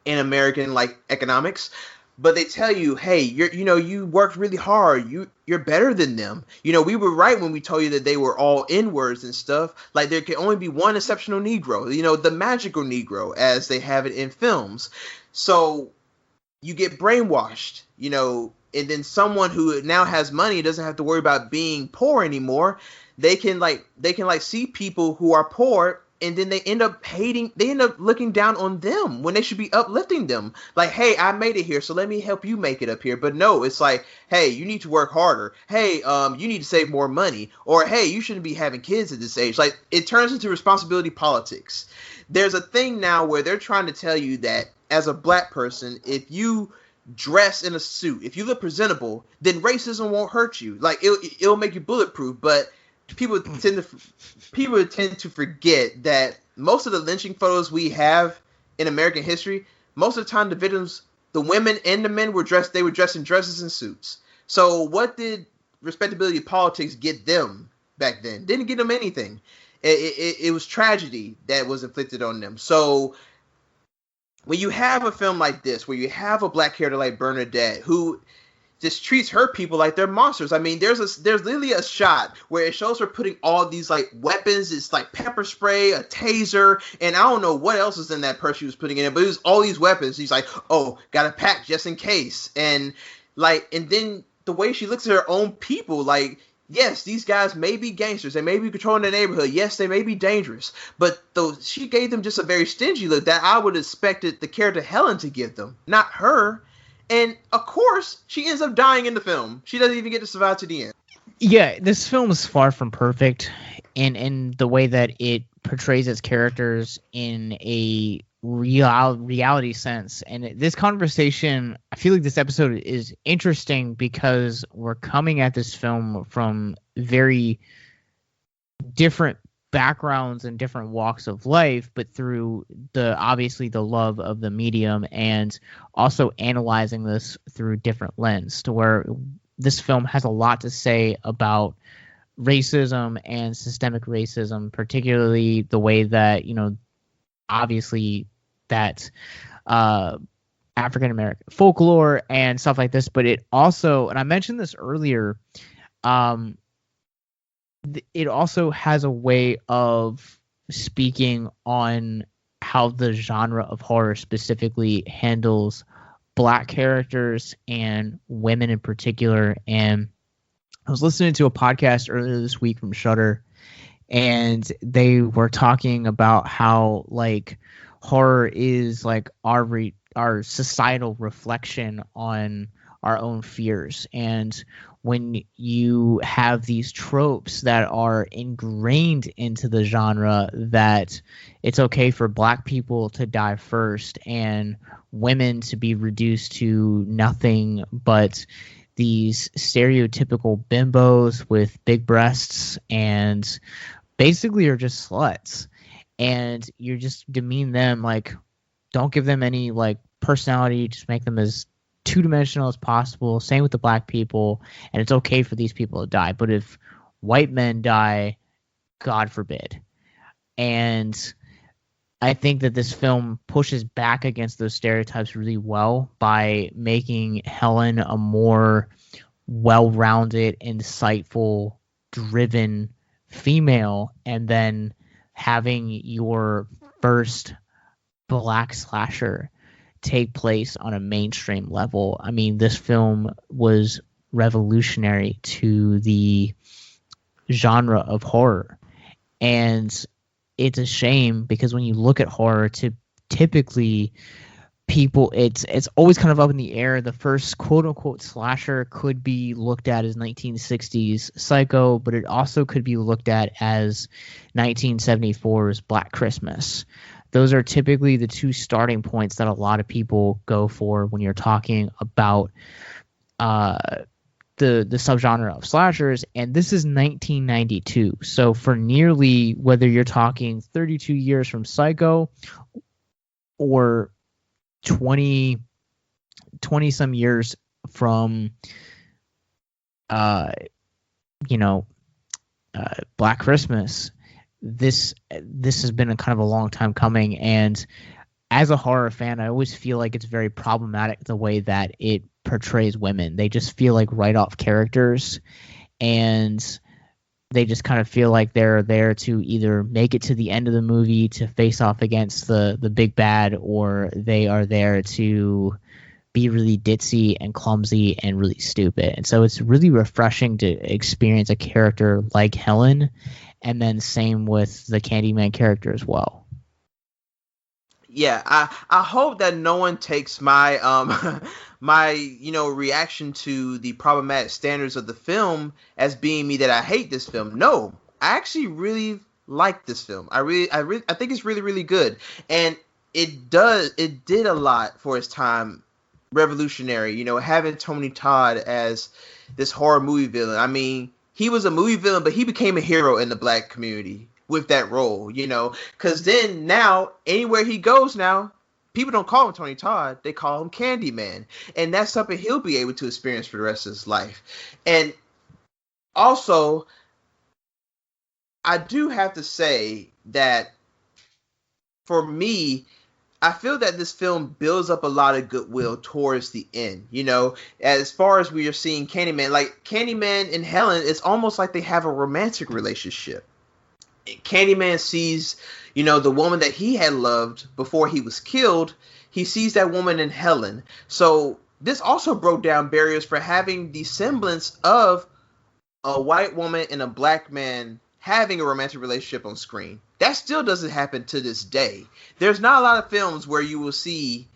American, like, economics. But they tell you, hey, you worked really hard. You're better than them. We were right when we told you that they were all N-words and stuff. Like, there can only be one exceptional Negro, the magical Negro, as they have it in films. So you get brainwashed, and then someone who now has money doesn't have to worry about being poor anymore. They can see people who are poor, and then they end up looking down on them when they should be uplifting them. Like, hey, I made it here, so let me help you make it up here. But no, it's like, hey, you need to work harder. Hey, you need to save more money. Or, hey, you shouldn't be having kids at this age. Like, it turns into responsibility politics. There's a thing now where they're trying to tell you that as a Black person, if you dress in a suit, if you look presentable, then racism won't hurt you. Like, it'll make you bulletproof. But people tend to forget that most of the lynching photos we have in American history, most of the time the victims, the women and the men were dressed in dresses and suits. So what did respectability politics get them back then. Didn't get them anything. It was tragedy that was inflicted on them. So when you have a film like this, where you have a black character like Bernadette, who just treats her people like they're monsters. I mean, there's literally a shot where it shows her putting all these like weapons. It's like pepper spray, a taser, and I don't know what else is in that purse she was putting in it, but it was all these weapons. She's like, oh, gotta pack just in case. And then the way she looks at her own people, like, yes, these guys may be gangsters. They may be controlling the neighborhood. Yes, they may be dangerous. But though she gave them just a very stingy look that I would have expected the character Helen to give them, not her. And, of course, she ends up dying in the film. She doesn't even get to survive to the end. Yeah, this film is far from perfect in the way that it portrays its characters in a reality sense. And this conversation, I feel like this episode is interesting because we're coming at this film from very different backgrounds and different walks of life, but through obviously the love of the medium, and also analyzing this through different lens, to where this film has a lot to say about racism and systemic racism, particularly the way that, obviously that African-American folklore and stuff like this, but it also, and I mentioned this earlier, it also has a way of speaking on how the genre of horror specifically handles black characters and women in particular. And I was listening to a podcast earlier this week from Shudder, and they were talking about how like horror is like our societal reflection on our own fears. And when you have these tropes that are ingrained into the genre, that it's okay for black people to die first and women to be reduced to nothing but these stereotypical bimbos with big breasts and basically are just sluts, and you just demean them, like don't give them any like personality, just make them as two-dimensional as possible. Same with the black people, and it's okay for these people to die. But if white men die, God forbid. And I think that this film pushes back against those stereotypes really well by making Helen a more well-rounded, insightful, driven female, and then having your first black slasher take place on a mainstream level. I mean, this film was revolutionary to the genre of horror. And it's a shame because when you look at horror, typically people, it's always kind of up in the air. The first quote-unquote slasher could be looked at as 1960s Psycho, but it also could be looked at as 1974's Black Christmas. Those are typically the two starting points that a lot of people go for when you're talking about the subgenre of slashers. And this is 1992. So for nearly, whether you're talking 32 years from Psycho or 20 some years from, Black Christmas, this has been a kind of a long time coming. And as a horror fan, I always feel like it's very problematic the way that it portrays women. They just feel like write-off characters, and they just kind of feel like they're there to either make it to the end of the movie to face off against the big bad, or they are there to be really ditzy and clumsy and really stupid. And so it's really refreshing to experience a character like Helen. And then same with the Candyman character as well. Yeah, I hope that no one takes my my reaction to the problematic standards of the film as being me that I hate this film. No, I actually really like this film. I think it's really, really good, and it did a lot for its time, revolutionary. Having Tony Todd as this horror movie villain. I mean, he was a movie villain, but he became a hero in the black community with that role, because then now anywhere he goes now, people don't call him Tony Todd, they call him Candyman, and that's something he'll be able to experience for the rest of his life. And also, I do have to say that for me, I feel that this film builds up a lot of goodwill towards the end. You know, as far as we are seeing Candyman, like Candyman and Helen, it's almost like they have a romantic relationship. Candyman sees, you know, the woman that he had loved before he was killed. He sees that woman in Helen. So this also broke down barriers for having the semblance of a white woman and a black man having a romantic relationship on screen. That still doesn't happen to this day. There's not a lot of films where you will see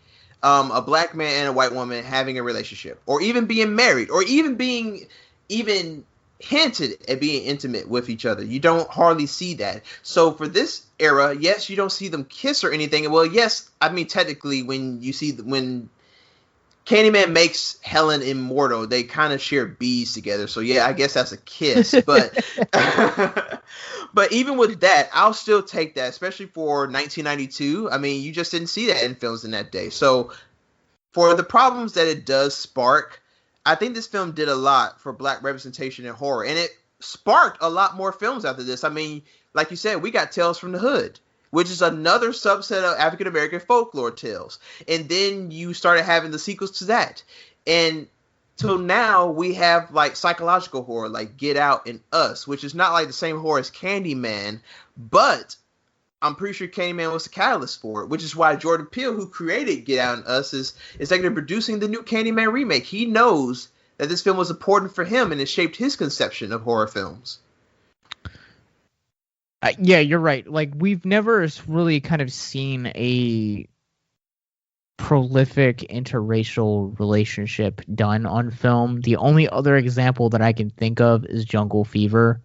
a black man and a white woman having a relationship, or even being married, or even being even hinted at being intimate with each other. You don't hardly see that. So for this era, yes, you don't see them kiss or anything. Well, yes, I mean technically when you see when Candyman makes Helen immortal, they kind of share bees together. So yeah, I guess that's a kiss. But but even with that, I'll still take that, especially for 1992. I mean, you just didn't see that in films in that day. So for the problems that it does spark, I think this film did a lot for black representation in horror, and it sparked a lot more films after this. I mean, like you said, we got Tales from the Hood, which is another subset of African-American folklore tales. And then you started having the sequels to that. And till now, we have like psychological horror, like Get Out and Us, which is not like the same horror as Candyman, but I'm pretty sure Candyman was the catalyst for it, which is why Jordan Peele, who created Get Out and Us, is executive producing the new Candyman remake. He knows that this film was important for him, and it shaped his conception of horror films. Yeah, you're right. Like, we've never really kind of seen a prolific interracial relationship done on film. The only other example that I can think of is Jungle Fever.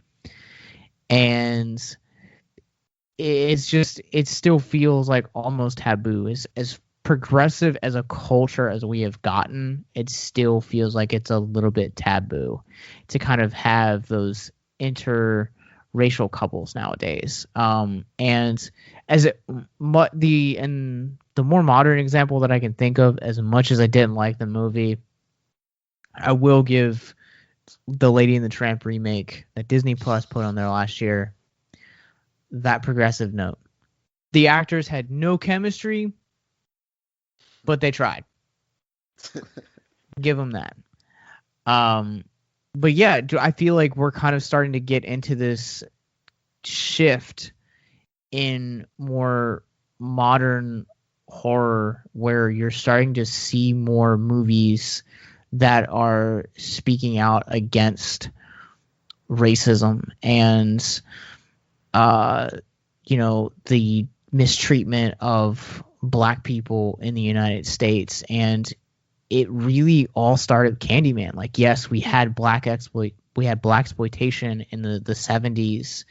And it's just, it still feels like almost taboo. As progressive as a culture as we have gotten, it still feels like it's a little bit taboo to kind of have those interracial couples nowadays. And as the more modern example that I can think of, as much as I didn't like the movie, I will give the Lady and the Tramp remake that Disney Plus put on there last year that progressive note. The actors had no chemistry, but they tried. Give them that. But yeah, I feel like we're kind of starting to get into this shift in more modern horror where you're starting to see more movies that are speaking out against racism and the mistreatment of black people in the United States. And it really all started with Candyman. Like, yes, we had black exploitation in the 70s,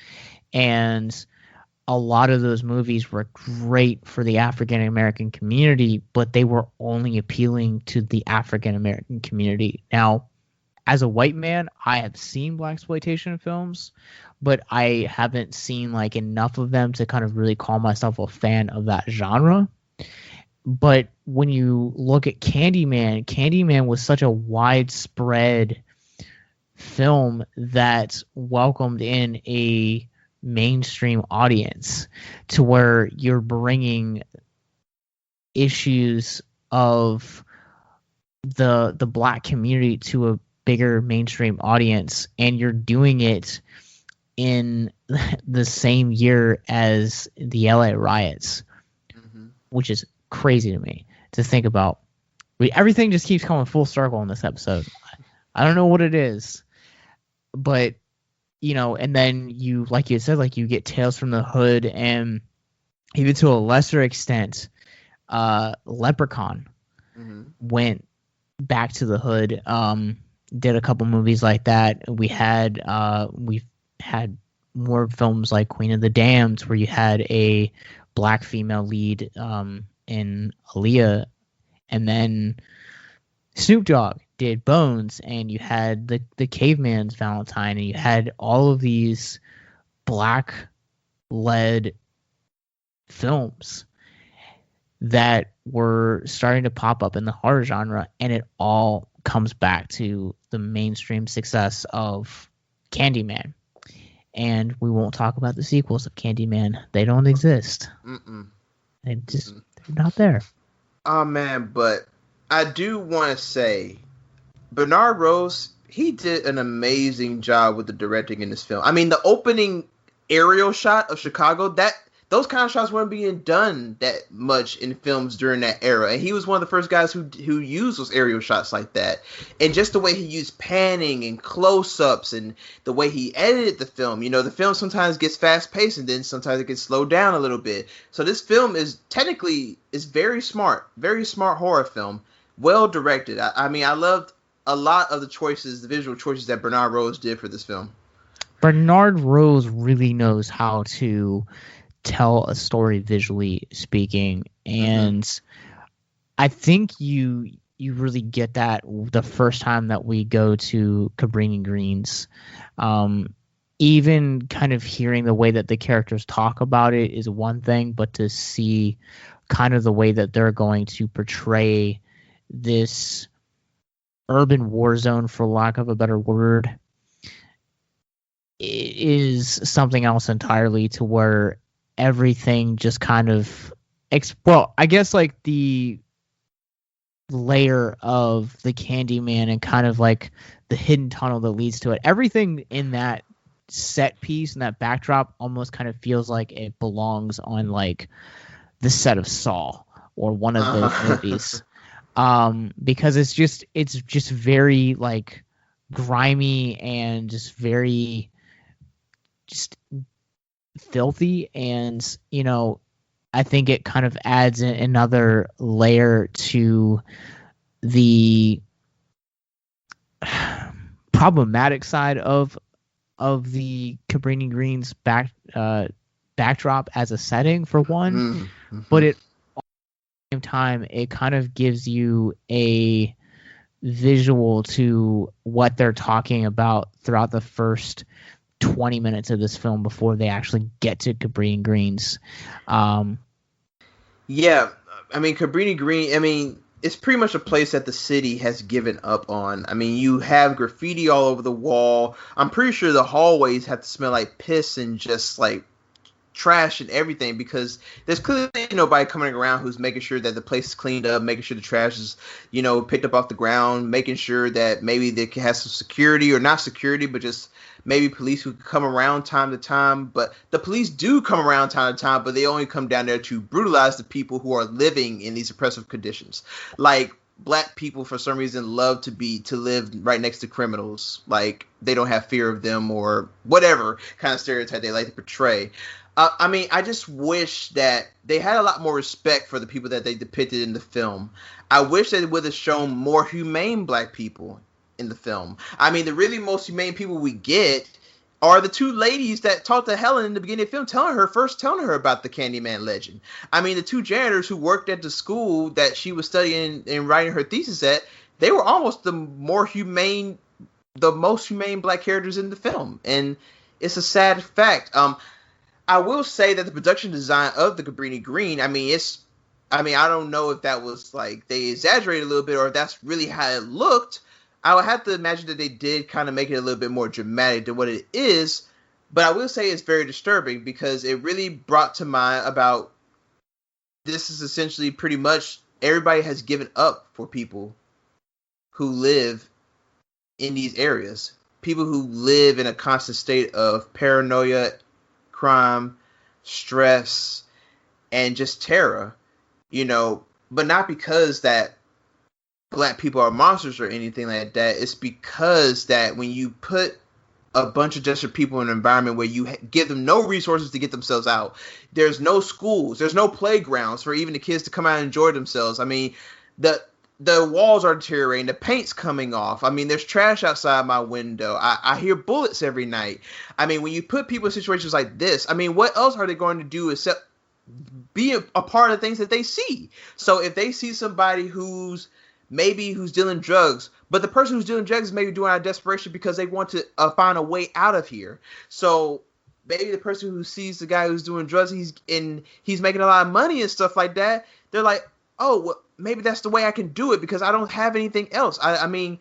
and a lot of those movies were great for the African American community, but they were only appealing to the African American community. Now, as a white man, I have seen blaxploitation films, but I haven't seen like enough of them to kind of really call myself a fan of that genre. But when you look at Candyman was such a widespread film that welcomed in a mainstream audience, to where you're bringing issues of the black community to a bigger mainstream audience, and you're doing it in the same year as the LA riots, which is crazy to me to think about. Everything just keeps coming full circle in this episode. I don't know what it is, but and then you, like you said, like you get Tales from the Hood, and even to a lesser extent, Leprechaun went back to the hood. Did a couple movies like that. We've had more films like Queen of the Damned, where you had a black female lead in Aaliyah, and then Snoop Dogg did Bones, and you had the Caveman's Valentine, and you had all of these black led films that were starting to pop up in the horror genre, and it all comes back to the mainstream success of Candyman. And we won't talk about the sequels of Candyman. They don't exist. Mm-mm. They're not there. Oh man, but I do want to say Bernard Rose, he did an amazing job with the directing in this film. I mean, the opening aerial shot of Chicago, those kind of shots weren't being done that much in films during that era, and he was one of the first guys who used those aerial shots like that. And just the way he used panning and close-ups, and the way he edited the film. The film sometimes gets fast-paced, and then sometimes it gets slowed down a little bit. So this film is very smart horror film, well directed. I mean, I loved a lot of the visual choices that Bernard Rose did for this film. Bernard Rose really knows how to tell a story visually speaking, and I think you really get that the first time that we go to Cabrini Greens. Even kind of hearing the way that the characters talk about it is one thing, but to see kind of the way that they're going to portray this urban war zone, for lack of a better word, is something else entirely, to where everything just kind of I guess like the layer of the Candyman and kind of like the hidden tunnel that leads to it, everything in that set piece and that backdrop almost kind of feels like it belongs on like the set of Saw or one of those movies, because it's just very like grimy and just very just filthy, and I think it kind of adds another layer to the problematic side of the Cabrini Greens backdrop as a setting, for one. Mm-hmm. But at the same time, it kind of gives you a visual to what they're talking about throughout the first 20 minutes of this film before they actually get to Cabrini Greens. Yeah, I mean, Cabrini Green, it's pretty much a place that the city has given up on. I mean, you have graffiti all over the wall. I'm pretty sure the hallways have to smell like piss and just like trash and everything, because there's clearly nobody coming around who's making sure that the place is cleaned up, making sure the trash is, picked up off the ground, making sure that maybe they can have some security, or not security, but just maybe police who come around time to time. But the police do come around time to time, but they only come down there to brutalize the people who are living in these oppressive conditions. Like, black people for some reason love to live right next to criminals, like they don't have fear of them, or whatever kind of stereotype they like to portray. I just wish that they had a lot more respect for the people that they depicted in the film. I wish they would have shown more humane black people in the film. The really most humane people we get are the two ladies that talked to Helen in the beginning of the film, telling her about the Candyman legend. The two janitors who worked at the school that she was studying and writing her thesis at, they were almost the most humane black characters in the film. And it's a sad fact. I will say that the production design of the Cabrini Green, I don't know if that was like they exaggerated a little bit or if that's really how it looked. I would have to imagine that they did kind of make it a little bit more dramatic than what it is. But I will say it's very disturbing, because it really brought to mind about this is essentially pretty much everybody has given up for people who live in these areas. People who live in a constant state of paranoia, crime, stress, and just terror, but not because that black people are monsters or anything like that. It's because that when you put a bunch of desperate people in an environment where you give them no resources to get themselves out, there's no schools, there's no playgrounds for even the kids to come out and enjoy themselves. The walls are deteriorating, the paint's coming off. There's trash outside my window. I hear bullets every night. When you put people in situations like this, what else are they going to do except be a part of the things that they see? So if they see somebody who's dealing drugs, but the person who's dealing drugs is maybe doing it out of desperation because they want to find a way out of here. So maybe the person who sees the guy who's doing drugs, he's making a lot of money and stuff like that, they're like, oh, well, maybe that's the way I can do it because I don't have anything else. When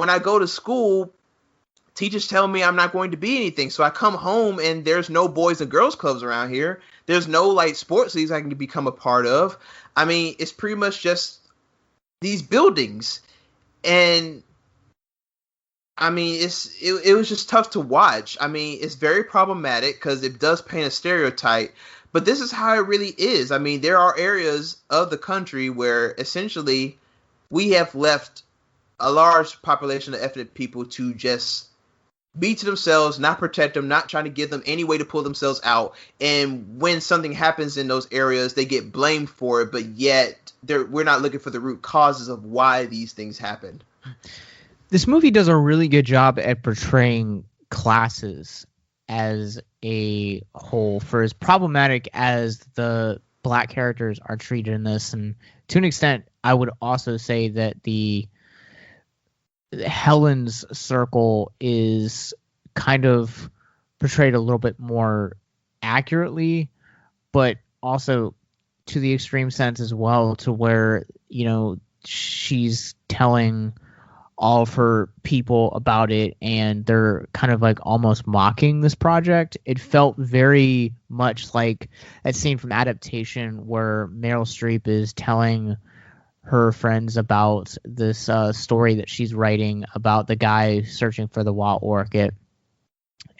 I go to school, teachers tell me I'm not going to be anything. So I come home and there's no boys and girls clubs around here. There's no like sports leagues I can become a part of. I mean, it's pretty much just these buildings. And I mean, it was just tough to watch. I mean, it's very problematic because it does paint a stereotype, but this is how it really is. I mean, there are areas of the country where essentially we have left a large population of ethnic people to just be to themselves, not protect them, not trying to give them any way to pull themselves out. And when something happens in those areas, they get blamed for it, but yet we're not looking for the root causes of why these things happen. This movie does a really good job at portraying classes as a whole, for as problematic as the black characters are treated in this. And to an extent, I would also say that the Helen's circle is kind of portrayed a little bit more accurately, but also to the extreme sense as well, to where, you know, she's telling all of her people about it and they're kind of like almost mocking this project. It felt very much like that scene from Adaptation where Meryl Streep is telling her friends about this story that she's writing about the guy searching for the wild orchid,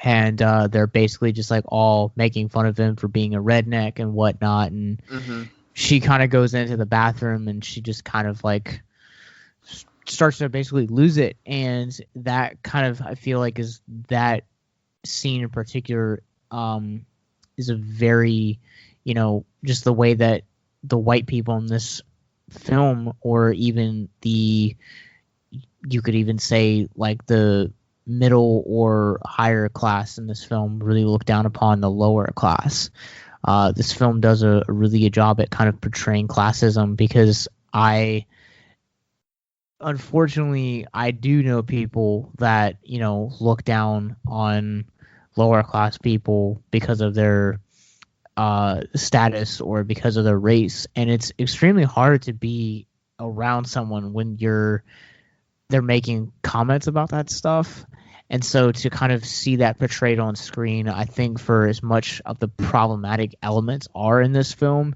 and they're basically just like all making fun of him for being a redneck and whatnot. And she kind of goes into the bathroom and she just kind of like starts to basically lose it. And that kind of, I feel like, is that scene in particular is a very, you know, just the way that the white people in this film, or even you could even say like the middle or higher class in this film, really look down upon the lower class. This film does a really good job at kind of portraying classism, because unfortunately, I do know people that, you know, look down on lower class people because of their status or because of their race, and it's extremely hard to be around someone when they're making comments about that stuff. And so to kind of see that portrayed on screen, I think for as much of the problematic elements are in this film,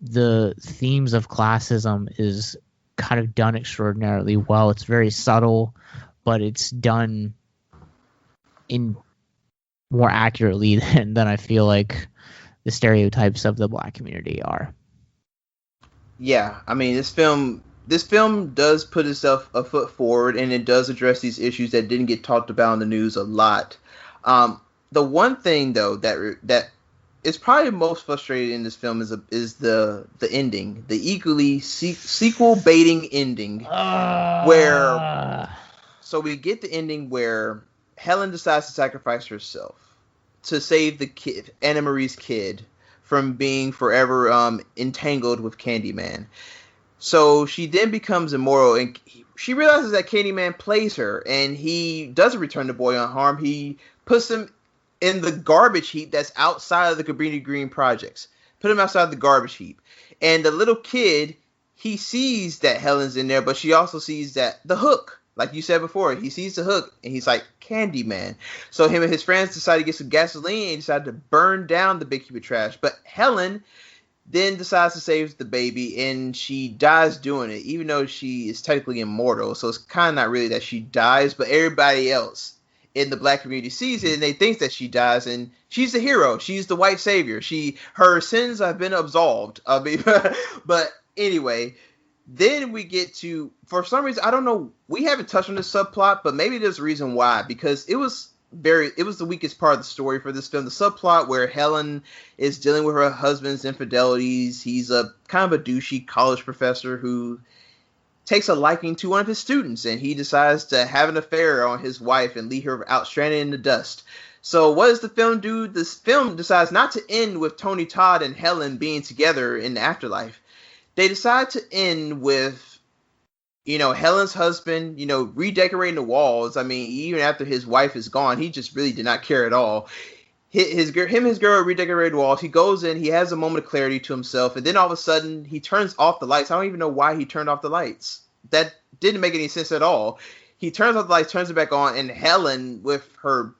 the themes of classism is kind of done extraordinarily well. It's very subtle, but it's done in more accurately than I feel like the stereotypes of the black community are. Yeah, I mean, this film does put itself a foot forward, and it does address these issues that didn't get talked about in the news a lot. The one thing though that is probably most frustrating in this film is the ending, the equally sequel baiting ending, where so we get the ending where Helen decides to sacrifice herself to save the kid, Anna Marie's kid, from being forever entangled with Candyman. So she then becomes immortal, and she realizes that Candyman plays her, and he doesn't return the boy unharmed. He puts him in the garbage heap that's outside of the Cabrini Green projects. Put him outside the garbage heap. And the little kid, he sees that Helen's in there, but she also sees that the hook, like you said before, he sees the hook, and he's like, Candyman. So him and his friends decide to get some gasoline and decide to burn down the big heap of trash. But Helen then decides to save the baby, and she dies doing it, even though she is technically immortal. So it's kind of not really that she dies, but everybody else in the black community sees it, and they think that she dies, and she's the hero. She's the white savior. Her sins have been absolved. I mean, but anyway, then we get to, for some reason, I don't know, we haven't touched on this subplot, but maybe there's a reason why, because it was the weakest part of the story for this film. The subplot where Helen is dealing with her husband's infidelities. He's a kind of a douchey college professor who takes a liking to one of his students, and he decides to have an affair on his wife and leave her out stranded in the dust. So what does the film do? This film decides not to end with Tony Todd and Helen being together in the afterlife. They decide to end with, Helen's husband, redecorating the walls. I mean, even after his wife is gone, he just really did not care at all. Him and his girl redecorated the walls. He goes in, he has a moment of clarity to himself, and then all of a sudden, he turns off the lights. I don't even know why he turned off the lights. That didn't make any sense at all. he turns off the lights, turns it back on, and Helen with her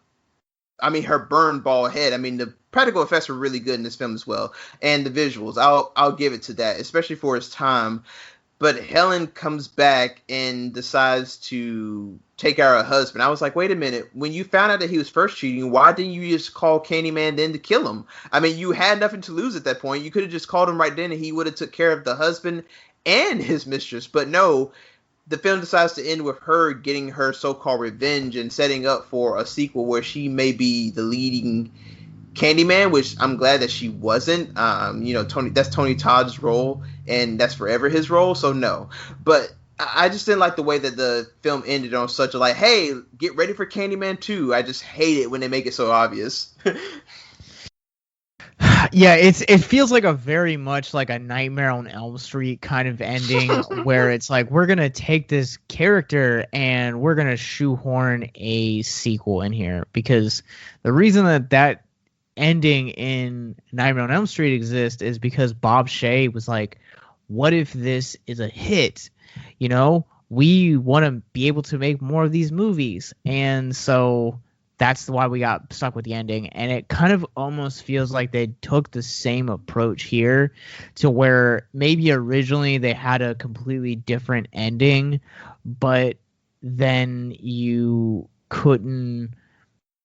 burned bald head. I mean, the practical effects were really good in this film as well, and the visuals. I'll give it to that, especially for its time. But Helen comes back and decides to take out her husband. I was like, wait a minute. When you found out that he was first cheating, why didn't you just call Candyman then to kill him? I mean, you had nothing to lose at that point. You could have just called him right then and he would have took care of the husband and his mistress. But no, the film decides to end with her getting her so-called revenge and setting up for a sequel where she may be the leading Candyman, which I'm glad that she wasn't. That's Tony Todd's role, and that's forever his role, so no. But I just didn't like the way that the film ended on such a hey, get ready for Candyman 2. I just hate it when they make it so obvious. Yeah, it feels like a very much like a Nightmare on Elm Street kind of ending where it's like, we're going to take this character and we're going to shoehorn a sequel in here, because the reason that ending in Nightmare on Elm Street exists is because Bob Shea was like, what if this is a hit? We want to be able to make more of these movies. And so that's why we got stuck with the ending. And it kind of almost feels like they took the same approach here, to where maybe originally they had a completely different ending, but then you couldn't.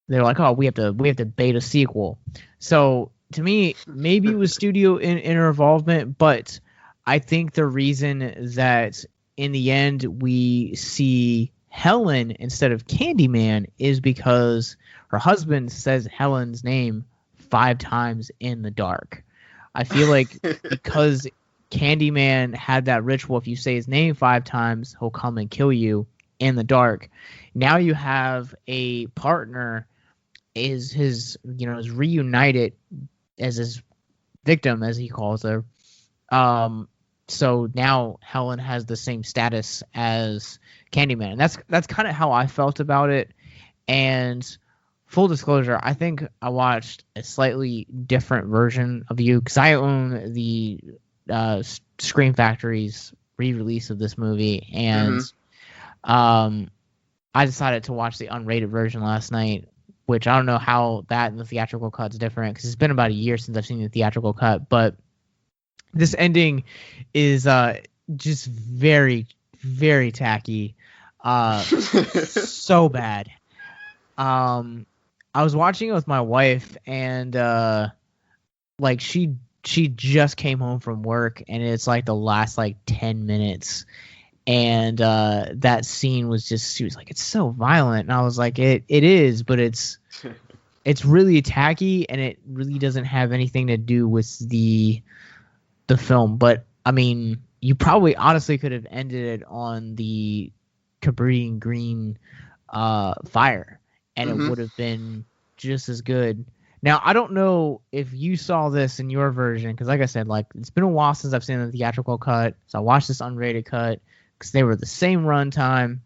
They're like, oh, we have to bait a sequel. So to me, maybe it was studio involvement, but I think the reason that in the end we see Helen instead of Candyman is because her husband says Helen's name 5 times in the dark. I feel like because Candyman had that ritual, if you say his name 5 times, he'll come and kill you in the dark. Now you have a partner is reunited as his victim, as he calls her. So now Helen has the same status as Candyman. And that's kind of how I felt about it. And full disclosure, I think I watched a slightly different version of You, because I own the Scream Factory's re-release of this movie, and I decided to watch the unrated version last night, which I don't know how that and the theatrical cut's different, because it's been about a year since I've seen the theatrical cut. But this ending is just very, very tacky. So bad. I was watching it with my wife, and she just came home from work, and it's like the last 10 minutes. And that scene was just, she was like, it's so violent. And I was like, it is, but it's really tacky, and it really doesn't have anything to do with the film. But I mean, you probably honestly could have ended it on the Cabrini Green fire, and it would have been just as good. Now, I don't know if you saw this in your version, because like I said, it's been a while since I've seen the theatrical cut, so I watched this unrated cut because they were the same runtime.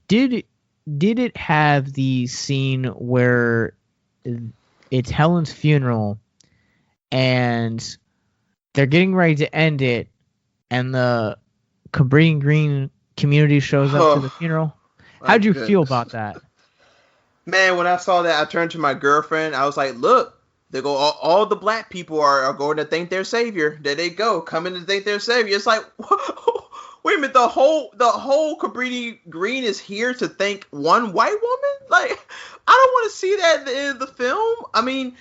Did it have the scene where it's Helen's funeral and they're getting ready to end it, and the Cabrini Green community shows up to the funeral? How'd you feel about that? Man, when I saw that, I turned to my girlfriend. I was like, look, they go. All the black people are going to thank their savior. There they go, coming to thank their savior. It's like, wait a minute, the whole Cabrini Green is here to thank one white woman? I don't want to see that in the film. I mean,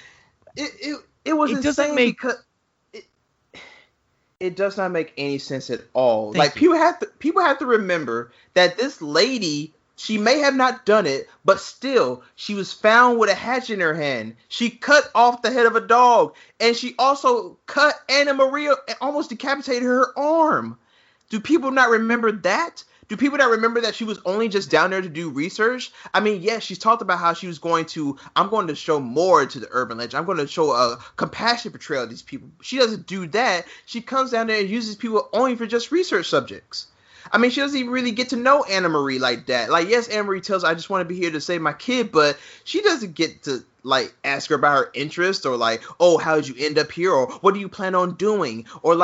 it was insane because it does not make any sense at all. People have to remember that this lady, she may have not done it, but still, she was found with a hatchet in her hand. She cut off the head of a dog, and she also cut Anna Maria and almost decapitated her arm. Do people not remember that? Do people not remember that she was only just down there to do research? I mean, yes, she's talked about how she was I'm going to show more to the urban legend. I'm going to show a compassionate portrayal of these people. She doesn't do that. She comes down there and uses people only for just research subjects. I mean, she doesn't even really get to know Anna Marie like that. Yes, Anna Marie tells her, I just want to be here to save my kid, but she doesn't get to, ask her about her interest, or, oh, how did you end up here, or what do you plan on doing, or,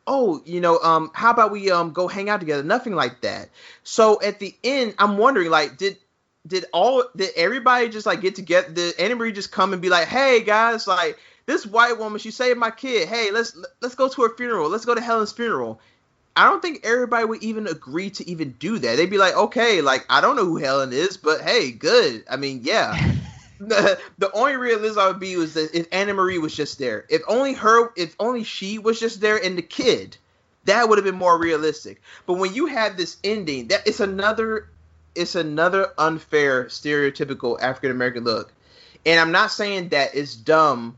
oh, how about we go hang out together? Nothing like that. So at the end, I'm wondering, like, did everybody just like get together? Did Anna Marie just come and be like, hey guys, like this white woman, she saved my kid. Hey, let's go to her funeral. Let's go to Helen's funeral. I don't think everybody would even agree to even do that. They'd be like, okay, like I don't know who Helen is, but hey, good. I mean, yeah. The only realism I would be was that if Anna Marie was just there, if only she was just there and the kid, that would have been more realistic. But when you have this ending, that it's another unfair, stereotypical African American look. And I'm not saying that it's dumb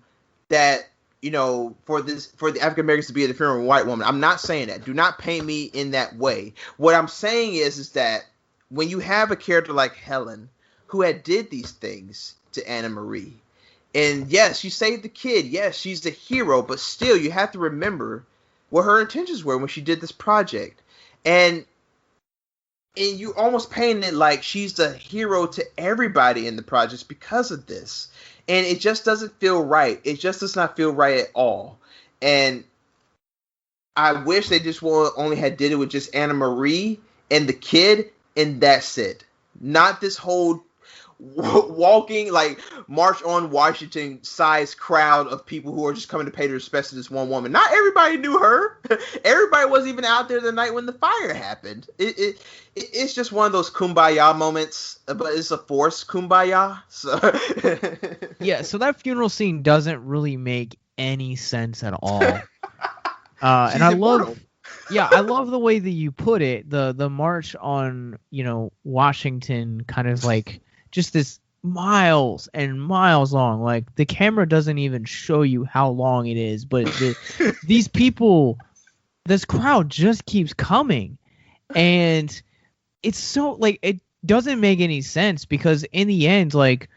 that for the African Americans to be at the funeral of a white woman. I'm not saying that. Do not paint me in that way. What I'm saying is that when you have a character like Helen who had did these things to Anna Marie, and yes, she saved the kid. Yes, she's the hero, but still, you have to remember what her intentions were when she did this project, and you almost painted it like she's the hero to everybody in the project because of this, and it just doesn't feel right. It just does not feel right at all, and I wish they just only had did it with just Anna Marie and the kid, and that's it. Not this whole walking like March on Washington size crowd of people who are just coming to pay their respects to this one woman. Not everybody knew her. Everybody wasn't even out there the night when the fire happened. It's just one of those kumbaya moments, but it's a forced kumbaya. So yeah, so that funeral scene doesn't really make any sense at all. And I love the way that you put it. The march on Washington, kind of like just this miles and miles long. Like the camera doesn't even show you how long it is, but these people, this crowd just keeps coming, and it's so like it doesn't make any sense because in the end, like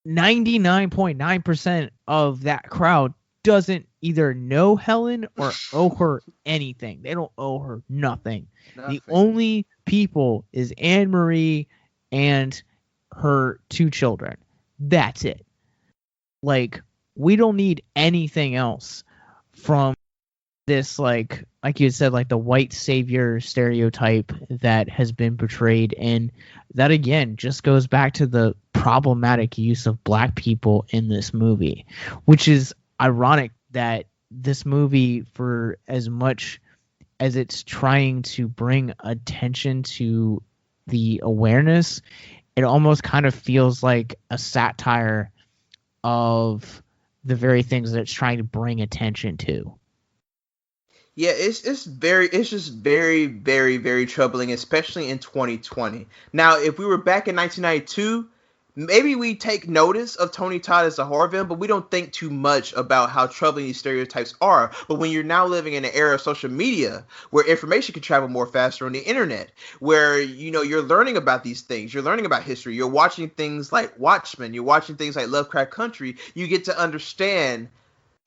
99.9% of that crowd doesn't either know Helen or owe her anything. They don't owe her nothing. The only people is Anne Marie and her two children. That's it. Like, we don't need anything else from this, like you said, like the white savior stereotype that has been portrayed. And that, again, just goes back to the problematic use of black people in this movie, which is ironic that this movie, for as much as it's trying to bring attention to the awareness, it almost kind of feels like a satire of the very things that it's trying to bring attention to. Yeah, it's just very, very, very troubling, especially in 2020. Now, if we were back in 1992, maybe we take notice of Tony Todd as a horror villain, but we don't think too much about how troubling these stereotypes are. But when you're now living in an era of social media, where information can travel more faster on the internet, where you're learning about these things, you're learning about history, you're watching things like Watchmen, you're watching things like Lovecraft Country, you get to understand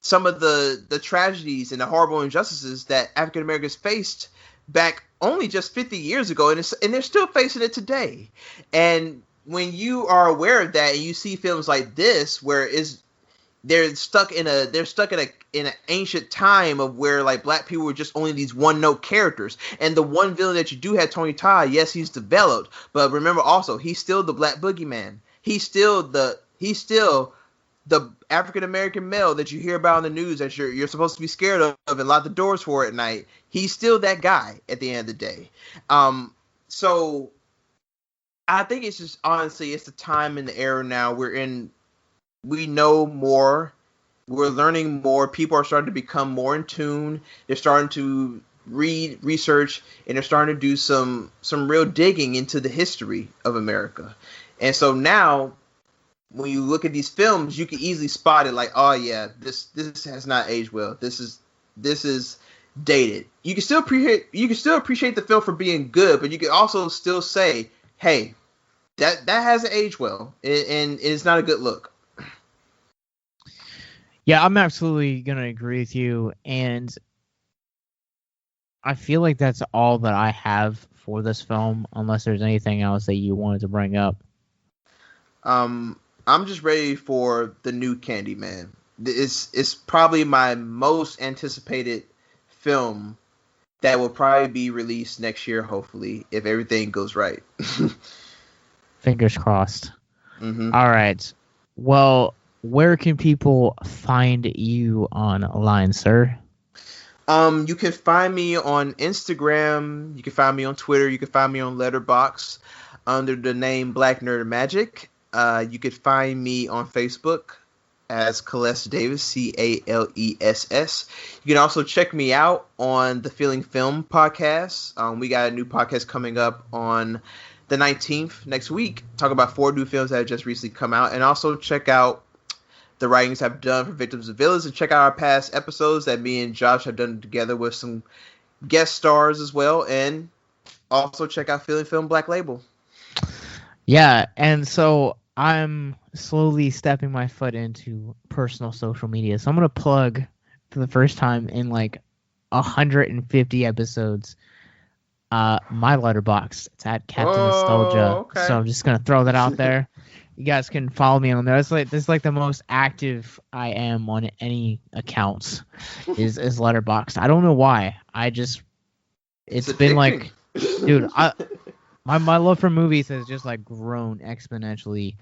some of the tragedies and the horrible injustices that African Americans faced back only just 50 years ago, and they're still facing it today. And when you are aware of that and you see films like this where they're stuck in an ancient time of where like black people were just only these one note characters, and the one villain that you do have, Tony Todd, yes, he's developed, but remember also he's still the black boogeyman. He's still the African American male that you hear about on the news that you're supposed to be scared of and lock the doors for at night. He's still that guy at the end of the day. So I think it's just, honestly, it's the time and the era now we're in. We know more. We're learning more. People are starting to become more in tune. They're starting to read, research, and they're starting to do some real digging into the history of America. And so now, when you look at these films, you can easily spot it like, oh yeah, this has not aged well. This is dated. You can still appreciate the film for being good, but you can also still say, hey, that hasn't aged well, and it's not a good look. Yeah, I'm absolutely gonna agree with you, and I feel like that's all that I have for this film, unless there's anything else that you wanted to bring up. I'm just ready for the new Candyman. It's probably my most anticipated film that will probably be released next year, hopefully, if everything goes right. Fingers crossed. Mm-hmm. All right. Well, where can people find you online, sir? You can find me on Instagram. You can find me on Twitter. You can find me on Letterboxd under the name Black Nerd Magic. You can find me on Facebook as Caless Davis, Caless. You can also check me out on the Feeling Film podcast. We got a new podcast coming up on the 19th next week. Talk about 4 new films that have just recently come out. And also check out the writings I've done for Victims and Villains, and check out our past episodes that me and Josh have done together with some guest stars as well. And also check out Feeling Film Black Label. Yeah, and so I'm slowly stepping my foot into personal social media. So I'm going to plug for the first time in like 150 episodes my Letterboxd. It's at Captain Nostalgia. Okay. So I'm just going to throw that out there. You guys can follow me on there. This is like the most active I am on any accounts is Letterboxd. I don't know why. It's been like, dude, my love for movies has just like grown exponentially.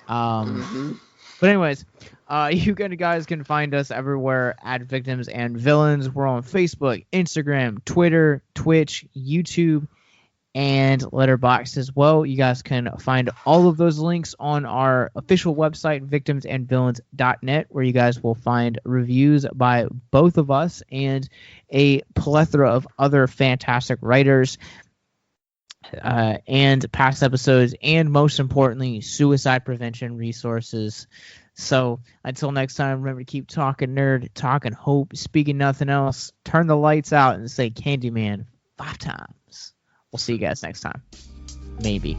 But anyways, you guys can find us everywhere at Victims and Villains. We're on Facebook, Instagram, Twitter, Twitch, YouTube, and Letterboxd as well. You guys can find all of those links on our official website, victimsandvillains.net, where you guys will find reviews by both of us and a plethora of other fantastic writers, and past episodes, and most importantly, suicide prevention resources. So until next time, remember to keep talking nerd, talking hope, speaking nothing else. Turn the lights out and say Candyman 5 times. We'll see you guys next time. Maybe.